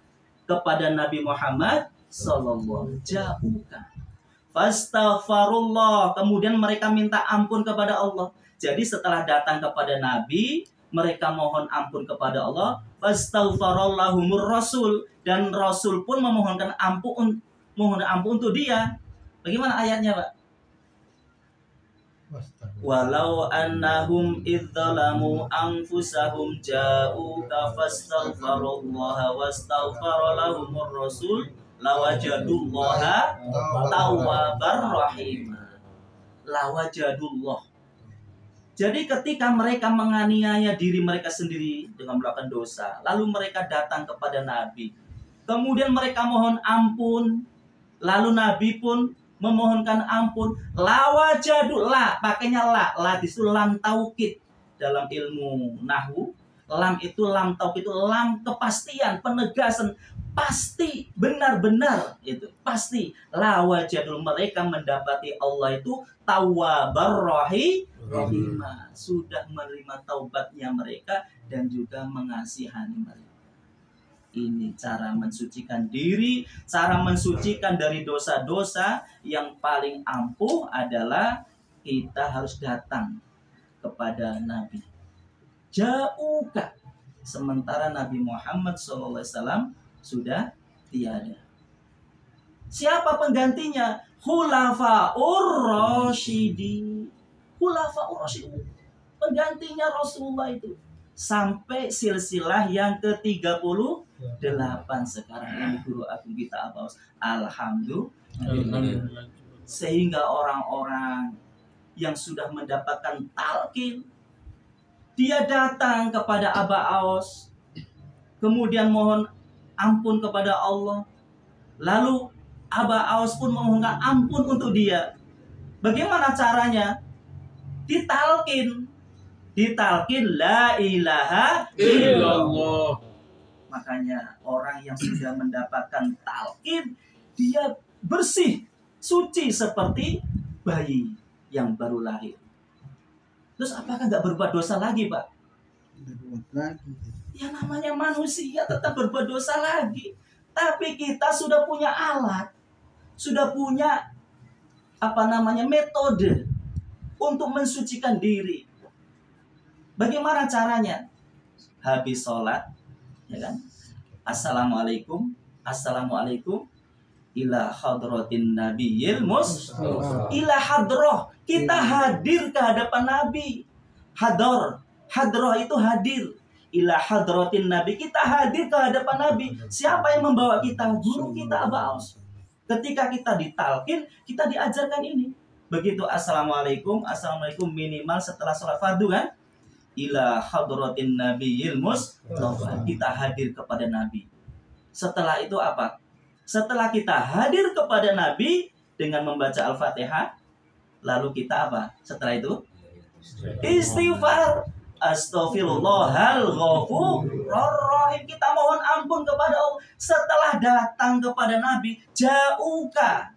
Kepada Nabi Muhammad sallallahu alaihi wasallam. Fastaghfirullah, kemudian mereka minta ampun kepada Allah. Jadi setelah datang kepada Nabi, mereka mohon ampun kepada Allah. Fastaghfirullahumur rasul, dan Rasul pun memohonkan ampun, mohon ampun untuk dia. Bagaimana ayatnya, Pak? Walau annahum idzalamu anfusahum ja'uka fastaghfirullaha wastaghfara lahumur rasul lawajadullaha tawwabar rahim. Lawajadullah. Jadi ketika mereka menganiaya diri mereka sendiri dengan melakukan dosa, lalu mereka datang kepada Nabi, kemudian mereka mohon ampun, lalu Nabi pun memohonkan ampun. Lawajadu, la pakainya la itu lam taukid dalam ilmu nahwu. Lam itu lam taukid, itu lam kepastian, penegasan, pasti, benar-benar itu pasti. Lawajadu, mereka mendapati Allah itu tawwabar rahim, sudah menerima taubatnya mereka dan juga mengasihani mereka. Ini cara mensucikan diri, cara mensucikan dari dosa-dosa yang paling ampuh adalah kita harus datang kepada Nabi. Ja'uka. Sementara Nabi Muhammad SAW sudah tiada. Siapa penggantinya? Khulafaur Rasyidin. Khulafaur Rasyidin. Penggantinya Rasulullah itu. Sampai silsilah yang ke-38 sekarang ini guru agung kita Abbas. Alhamdulillah. Sehingga orang-orang yang sudah mendapatkan talqin, dia datang kepada Aba Aus, kemudian mohon ampun kepada Allah. Lalu Aba Aus pun memohonkan ampun untuk dia. Bagaimana caranya? Ditalkin la ilaha illallah. Makanya orang yang sudah mendapatkan talqin, dia bersih, suci seperti bayi yang baru lahir. Terus apakah nggak berbuat dosa lagi, Pak? Berbuat lagi. Ya namanya manusia tetap berbuat dosa lagi. Tapi kita sudah punya alat, sudah punya metode untuk mensucikan diri. Bagaimana caranya? Habis sholat, ya kan? Assalamualaikum ila hadratin nabiyil mustafa. Ila hadroh, kita hadir ke hadapan Nabi. Hadroh itu hadir. Ila hadratin nabi, kita hadir ke hadapan Nabi. Siapa yang membawa kita? Guru kita Aba Aus. Ketika kita ditalkin, kita diajarkan ini. Begitu assalamualaikum minimal setelah sholat fardu kan? Ila hadratin nabiyil mustafa, kita hadir kepada Nabi. Setelah itu apa? Setelah kita hadir kepada Nabi dengan membaca Al-Fatihah, lalu kita apa? Setelah itu istighfar. Astaghfirullahal ghafurur rahim. Kita mohon ampun kepada Allah. Setelah datang kepada Nabi, ja'uka.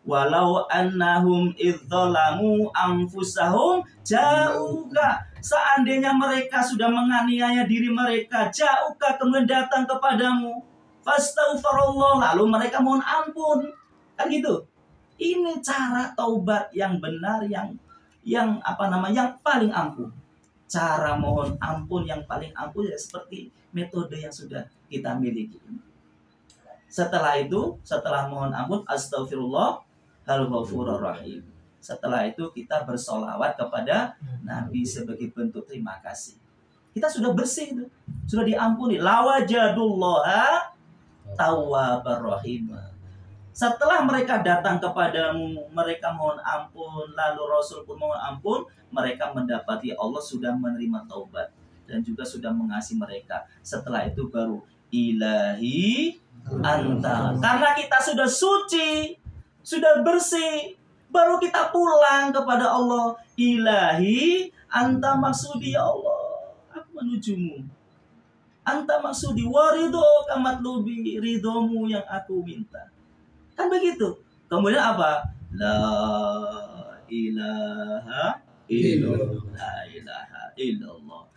Walau annahum idzalamu anfusahum ja'uka. Seandainya mereka sudah menganiaya diri mereka, ja'uka, kemudian datang kepadamu. Fastaghfirullah, lalu mereka mohon ampun. Kan gitu. Ini cara taubat yang benar, yang paling ampuh. Cara mohon ampun yang paling ampuh ya seperti metode yang sudah kita miliki. Setelah itu, setelah mohon ampun, astagfirullah hal ghafurur rahim. Setelah itu kita bersolawat kepada Nabi sebagai bentuk terima kasih. Kita sudah bersih itu, sudah diampuni. Lawajadullaha tawwabar rahim. Setelah mereka datang kepadamu, mereka mohon ampun, lalu Rasul pun mohon ampun, mereka mendapati Allah sudah menerima taubat dan juga sudah mengasihi mereka. Setelah itu baru ilahi anta. Karena kita sudah suci, sudah bersih, baru kita pulang kepada Allah. Ilahi anta maksudi, ya Allah, aku menujumu. Anta maksudi warido kamatlubi, ridhomu yang aku minta. Kan begitu. Kemudian apa? La ilaha illallah. La ilaha illallah.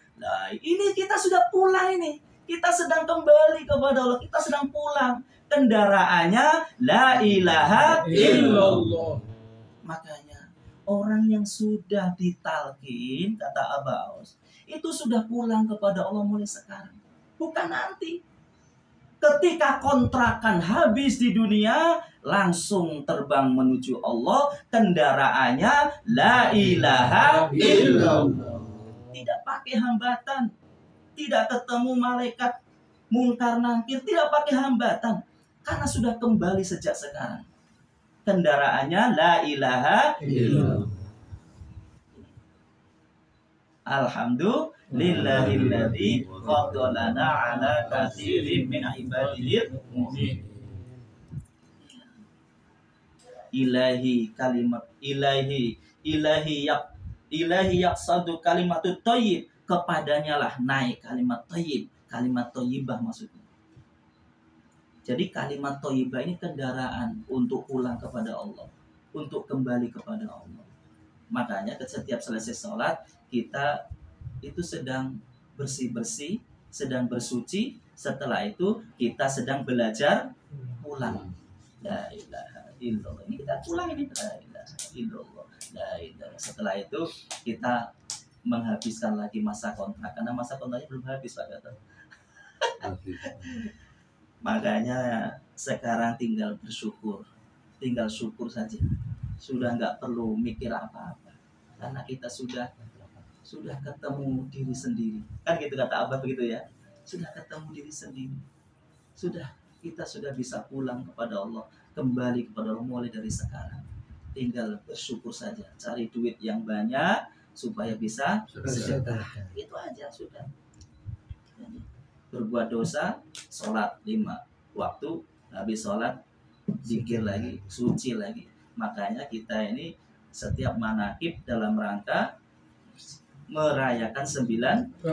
Ini kita sudah pulang ini. Kita sedang kembali kepada Allah. Kita sedang pulang. Kendaraannya la ilaha illallah. Makanya orang yang sudah ditalkin, kata Aba Aus, itu sudah pulang kepada Allah mulai sekarang. Bukan nanti. Ketika kontrakan habis di dunia, langsung terbang menuju Allah. Kendaraannya la ilaha illallah. Tidak pakai hambatan. Tidak ketemu malaikat mungkar nangkir. Tidak pakai hambatan. Karena sudah kembali sejak sekarang. Kendaraannya la ilaha illallah. Alhamdulillahilladzi fadlana ala katsirin min ibadihil mu'minin. Ilahi kalimat ilahi yaqsadu kalimatut thayyib, kepadanya lah naik kalimat thayyib, kalimat thayyibah maksudnya. Jadi kalimat thayyibah ini kendaraan untuk pulang kepada Allah, untuk kembali kepada Allah. Makanya setiap selesai sholat kita itu sedang bersih-bersih, sedang bersuci. Setelah itu kita sedang belajar pulang. La ilaha illallah. Ini kita pulang ini. La ilaha illallah. La ilaha. Setelah itu kita menghabiskan lagi masa kontrak. Karena masa kontraknya belum habis, Pak Gatot. Makanya sekarang tinggal bersyukur. Tinggal syukur saja. Sudah nggak perlu mikir apa-apa. Karena kita sudah ketemu diri sendiri. Kan gitu kata Abah begitu ya. Sudah ketemu diri sendiri. Kita sudah bisa pulang kepada Allah, kembali kepada Allah mulai dari sekarang. Tinggal bersyukur saja, cari duit yang banyak supaya bisa sedekah. Itu aja sudah. Berbuat dosa, sholat 5 waktu, habis sholat zikir lagi, suci lagi. Makanya kita ini setiap manakib dalam rangka merayakan 9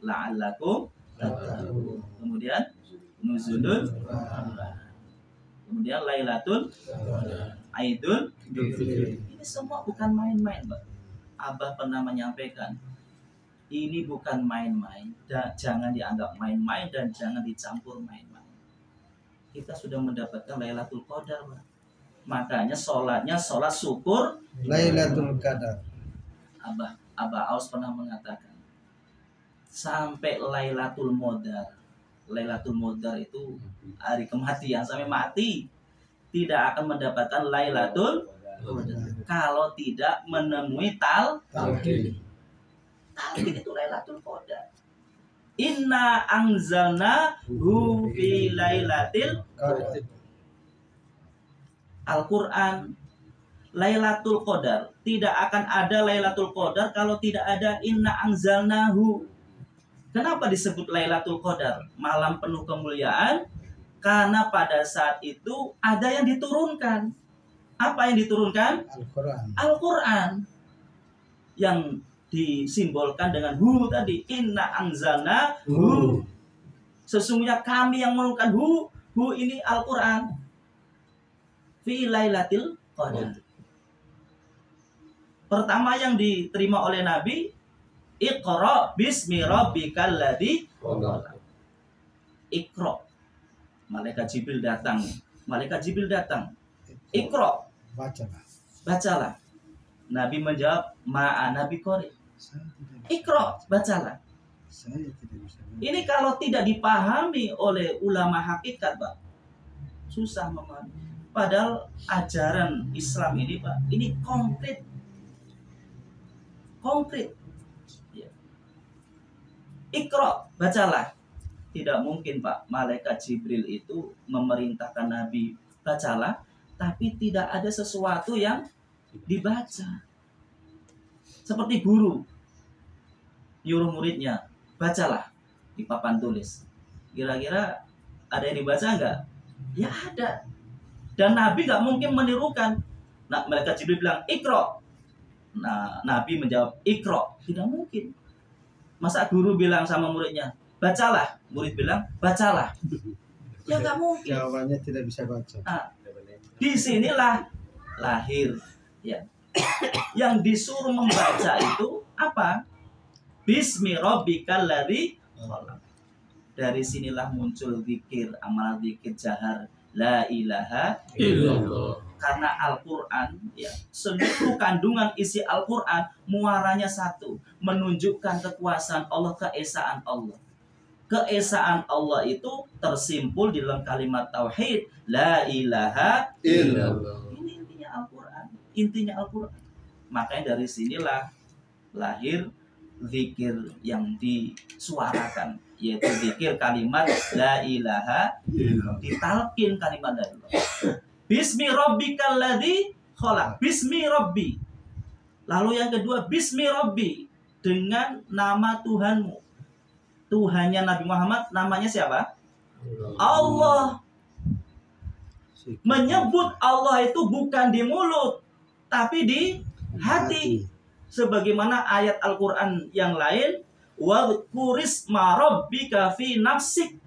la'allakum tattaqun. Kemudian nuzulul, kemudian lailatul aidul fitri. Ini semua bukan main-main, Mbak. Abah pernah menyampaikan, ini bukan main-main, jangan dianggap main-main dan jangan dicampur main-main. Kita sudah mendapatkan Lailatul Qadar, Mbak. Makanya sholatnya sholat syukur Lailatul Qadar. Abah Aus pernah mengatakan sampai Lailatul Modar. Lailatul Modar itu hari kematian, sampai mati tidak akan mendapatkan Lailatul Qadar kalau tidak menemui talqin. Talqin itu Lailatul Qadar. Inna anzalnahu fi lailatil qadar. Al-Quran Lailatul Qadar. Tidak akan ada Lailatul Qadar kalau tidak ada inna anzalnahu. Kenapa disebut Lailatul Qadar? Malam penuh kemuliaan. Karena pada saat itu ada yang diturunkan. Apa yang diturunkan? Al-Quran. Al-Quran. Yang disimbolkan dengan hu tadi. Inna anzalnahu. Sesungguhnya kami yang menurunkan hu. Hu ini Al-Quran. Fi lailatil qadar. Pertama yang diterima oleh Nabi, Iqra bismi rabbikal ladzi khalaq. Iqra. Malaikat Jibril datang. Iqra. Bacalah. Nabi menjawab, Ma'a Nabi qari. Iqra, bacalah. Saya tidak bisa. Ini kalau tidak dipahami oleh ulama hakikat, Pak, susah memahami. Padahal ajaran Islam ini, Pak, ini konkret. Konkret. Ya. Iqra, bacalah. Tidak mungkin, Pak, malaikat Jibril itu memerintahkan Nabi bacalah, tapi tidak ada sesuatu yang dibaca. Seperti guru nyuruh muridnya, bacalah di papan tulis. Kira-kira ada yang dibaca enggak? Ya ada. Dan Nabi nggak mungkin menirukan. Nah, malaikat Jibril bilang, Iqra. Nah, Nabi menjawab, Iqra. Tidak mungkin. Masa guru bilang sama muridnya, bacalah. Murid bilang, bacalah. Ya nggak mungkin. Jawabannya tidak bisa baca. Nah, disinilah lahir. Ya. Yang disuruh membaca itu apa? Bismi rabbikal ladzi khalaq. Dari sinilah muncul zikir, amal zikir jahar, la ilaha illallah. Karena Al-Quran, ya, seluruh kandungan isi Al-Quran muaranya satu, menunjukkan kekuasaan Allah, keesaan Allah. Keesaan Allah itu tersimpul di dalam kalimat tauhid, la ilaha illallah. Ini intinya Al-Quran, intinya Al-Quran. Makanya dari sinilah lahir zikir yang disuarakan, yaitu zikir kalimat la ilaha illallah, ditalkin kalimat la ilaha. Bismi rabbikal ladzi khalaq. Bismi rabbi. Lalu yang kedua, bismi rabbi, dengan nama Tuhanmu. Tuhannya Nabi Muhammad namanya siapa? Allah. Menyebut Allah itu bukan di mulut, tapi di hati. Sebagaimana ayat Al-Quran yang lain, wadhkurisma rabbika fi nafsik.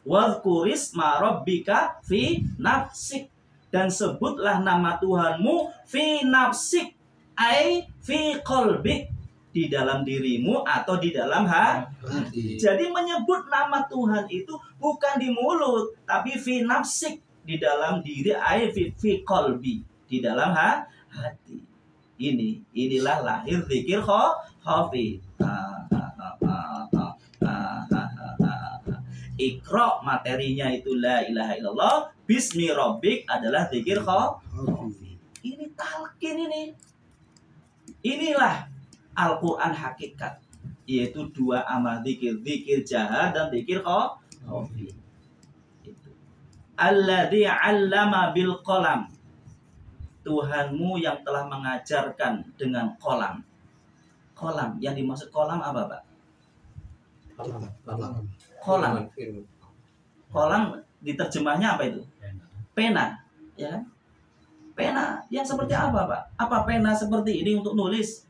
Wadhkurisma rabbika fi nafsik. Dan sebutlah nama Tuhanmu fi nafsik, ai fi qalbik, di dalam dirimu atau di dalam hati. Jadi menyebut nama Tuhan itu bukan di mulut, tapi fi nafsik, di dalam diri, ai fi qalbi, di dalam hati. Inilah lahir zikir khafi. Iqra materinya itu la ilaha illallah, bismi rabbik adalah zikir khafi. Ini talqin ini. Inilah Al-Quran hakikat, yaitu dua amal zikir, zikir jahar dan zikir khafi. Alladzi 'allama bil qalam. Tuhanmu yang telah mengajarkan dengan kolam. Kolam, yang dimaksud kolam apa, Pak? Kolam. Kolam diterjemahnya apa itu? Pena, ya kan? Pena yang seperti apa, Pak? Apa pena seperti ini untuk nulis?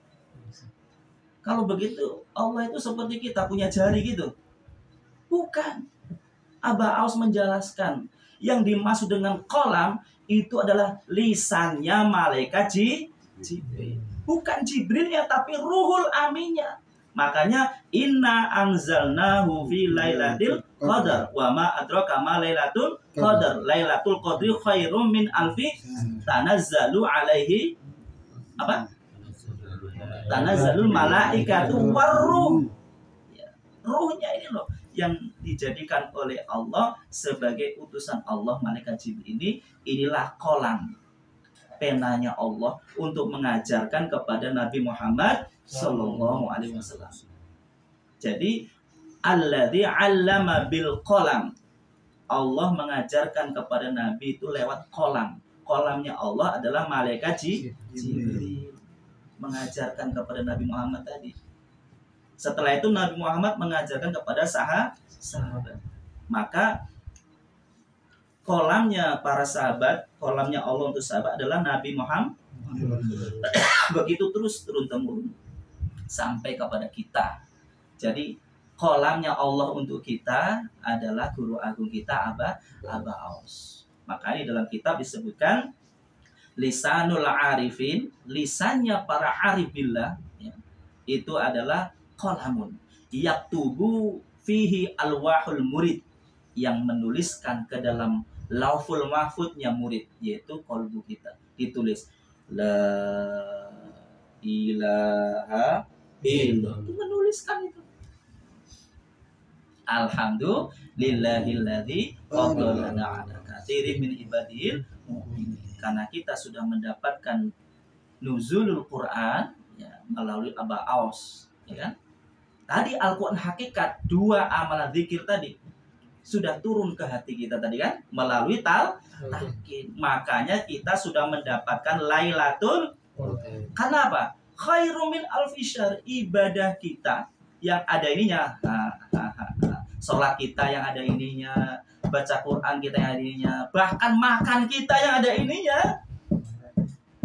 Kalau begitu, Allah itu seperti kita punya jari gitu? Bukan. Aba Aus menjelaskan, yang dimaksud dengan kolam itu adalah lisannya malaikat Jibril. Bukan Jibrilnya, tapi ruhul aminnya. Makanya inna anzalnahu fi lailatul qadar wa ma adraka ma lailatul qadar. Lailatul qadri khairum min alfi tanazzalu alaihi apa? Tanazzalul malaikatu warruh. Ya, ruhnya ini loh yang dijadikan oleh Allah sebagai utusan Allah, malaikat Jibril inilah kolam, penanya Allah untuk mengajarkan kepada Nabi Muhammad Sallallahu Alaihi Wasallam. Jadi alladzi 'allama bil qalam, Allah mengajarkan kepada Nabi itu lewat kolam. Kolamnya Allah adalah malaikat Jibril mengajarkan kepada Nabi Muhammad tadi. Setelah itu Nabi Muhammad mengajarkan kepada sahabat. Maka kolamnya para sahabat, kolamnya Allah untuk sahabat adalah Nabi Muhammad. Begitu terus turun-temurun sampai kepada kita. Jadi kolamnya Allah untuk kita adalah guru agung kita Aba Aus. Makanya dalam kitab disebutkan lisanul arifin, lisannya para arif billah, ya, itu adalah qalamun yaktubu fihi alwahul murid, yang menuliskan ke dalam lauful mahfudnya murid, yaitu qalbu kita. Ditulis la ilaha illallah, itu menuliskan itu. Alhamdulillahilladzi fadlana ala katsirin min ibadil mu'minin. Karena kita sudah mendapatkan nuzulul Quran ya, melalui Aba Aus, ya kan? Tadi Al-Quran hakikat, 2 amalan zikir tadi sudah turun ke hati kita tadi kan, melalui talqin. Makanya kita sudah mendapatkan Lailatul. Karena apa? Khairum min alfi syahr. Ibadah kita yang ada ininya, sholat kita yang ada ininya, baca Quran kita yang ada ininya, bahkan makan kita yang ada ininya.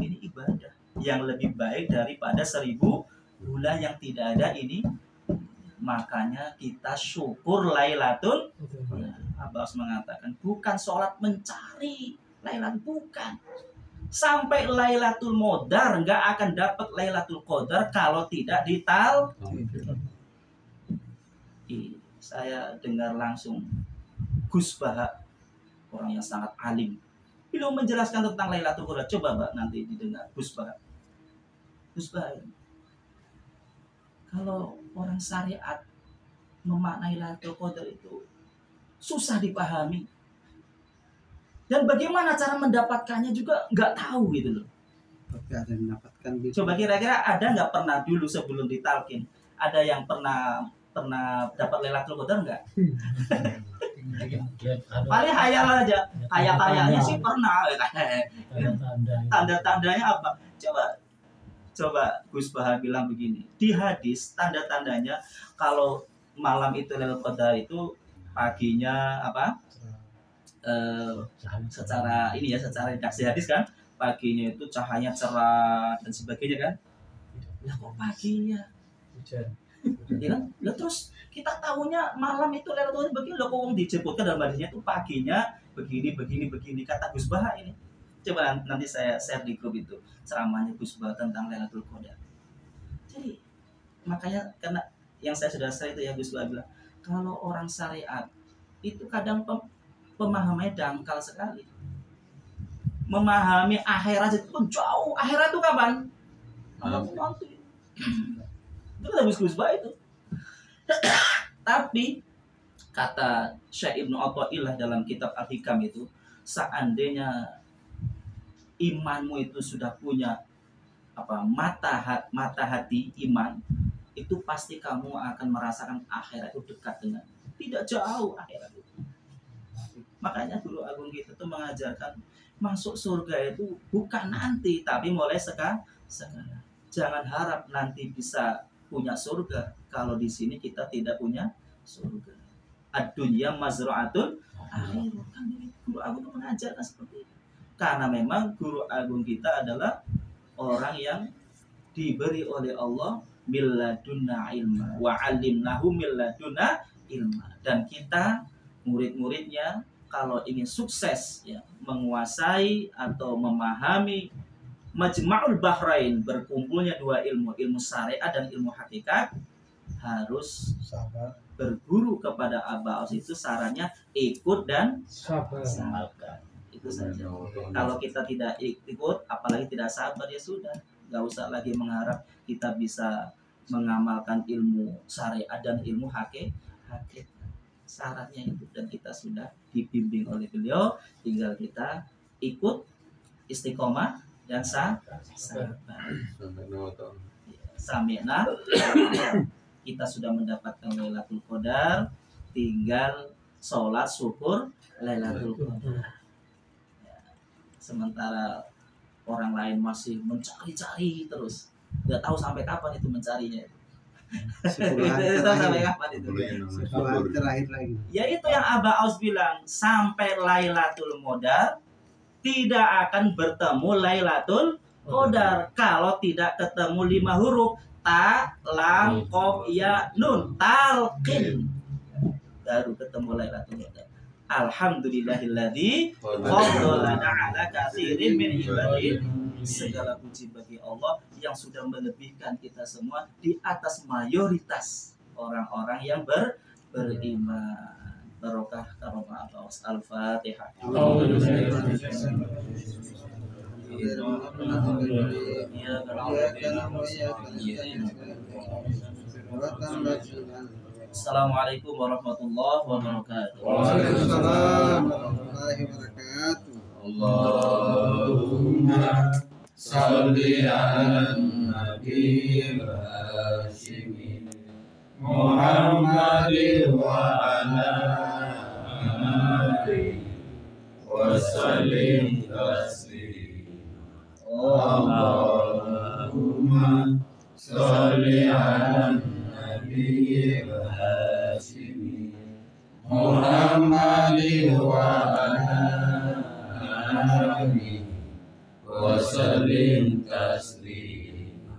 Ini ibadah yang lebih baik daripada 1000 bulan yang tidak ada ini. Makanya kita syukur Lailatul. Abbas mengatakan bukan sholat mencari Lailatul, bukan. Sampai Lailatul Qadar nggak akan dapat Lailatul Qadar kalau tidak dital. Saya dengar langsung Gus Baha, orang yang sangat alim, beliau menjelaskan tentang Lailatul Qadar. Coba Mbak nanti didengar Gus Baha. Gus Baha, kalau orang syariat memaknai Lailatul Qadar itu susah dipahami. Dan bagaimana cara mendapatkannya juga nggak tahu gitu loh. Tapi ada yang mendapatkan gitu. Coba kira-kira ada nggak pernah dulu sebelum ditalkin, ada yang pernah dapat Lailatul Qadar nggak? Paling hayal aja. Kayaknya sih pernah. Tanda-tandanya apa? Coba Gus Baha bilang begini, di hadis tanda-tandanya kalau malam itu Lailatul Qadar itu paginya apa? Secara redaksi hadis kan, paginya itu cahayanya cerah dan sebagainya kan. Lah kok paginya? Ya kan? Lah terus kita tahunya malam itu Lailatul Qadar begini, loh kok disebutkan dalam hadisnya itu paginya begini kata Gus Baha ini. Coba nanti saya share di grup itu ceramahnya Gus Baha tentang Lailatul Qadar. Jadi makanya karena yang saya sudah share itu ya, Gus Baha bilang kalau orang syariat itu kadang pemahamannya dangkal sekali. Memahami akhirat itu pun jauh. Akhirat itu kapan? Nanti. Itu kata Gus Baha itu. Tapi kata Syekh Ibnu Athaillah dalam kitab Al-Hikam itu, seandainya imanmu itu sudah punya mata hati iman, itu pasti kamu akan merasakan akhirat itu dekat dengan, tidak jauh akhirat itu. Makanya Guru Agung kita tuh mengajarkan masuk surga itu bukan nanti, tapi mulai sekarang. Jangan harap nanti bisa punya surga kalau di sini kita tidak punya surga. Ad-dunya mazra'atun akhirah. Kan Guru Agung itu mengajarkan seperti itu. Karena memang Guru Agung kita adalah orang yang diberi oleh Allah milladunna ilma wa 'allimnahu milladunna ilma. Dan kita murid-muridnya kalau ingin sukses ya, menguasai atau memahami Majma'ul Bahrain, berkumpulnya 2 ilmu syariat dan ilmu hakikat, harus Sabar. berguru kepada Aba Aus. Itu sarannya ikut dan Sabar. Itu saja. Kalau kita tidak ikut, apalagi tidak sabar, ya sudah, nggak usah lagi mengharap kita bisa mengamalkan ilmu syariat dan ilmu hakikat. Syaratnya itu, dan kita sudah dibimbing oleh beliau, tinggal kita ikut, istiqomah dan sabar. Sami'na, kita sudah mendapatkan Lailatul Qadar, tinggal sholat syukur Lailatul Qadar. Sementara orang lain masih mencari-cari terus, nggak tahu sampai kapan itu mencarinya. Sampai kapan itu? Terakhir lagi. Ya itu yang Aba Aus bilang, sampai Lailatul Qadar tidak akan bertemu Lailatul Qadar kalau tidak ketemu 5 huruf ta, lam, qaf, ya, nun, talqin, baru ketemu Lailatul Qadar. Alhamdulillahilladzi fadlana ala katsirin min ibadihi. Segala puji bagi Allah yang sudah melebihkan kita semua di atas mayoritas orang-orang yang beriman. Barokah karomah Abbas. Al-Fatihah. Assalamualaikum warahmatullahi wabarakatuh. Waalaikumsalam warahmatullahi wabarakatuh. Allahumma salli ala Nabi Hashimi Muhammadin wa ala alihi wa sallim taslima. Allahumma salli ala Nabi Hashimi Muhammadin wa ala alihi wa sallim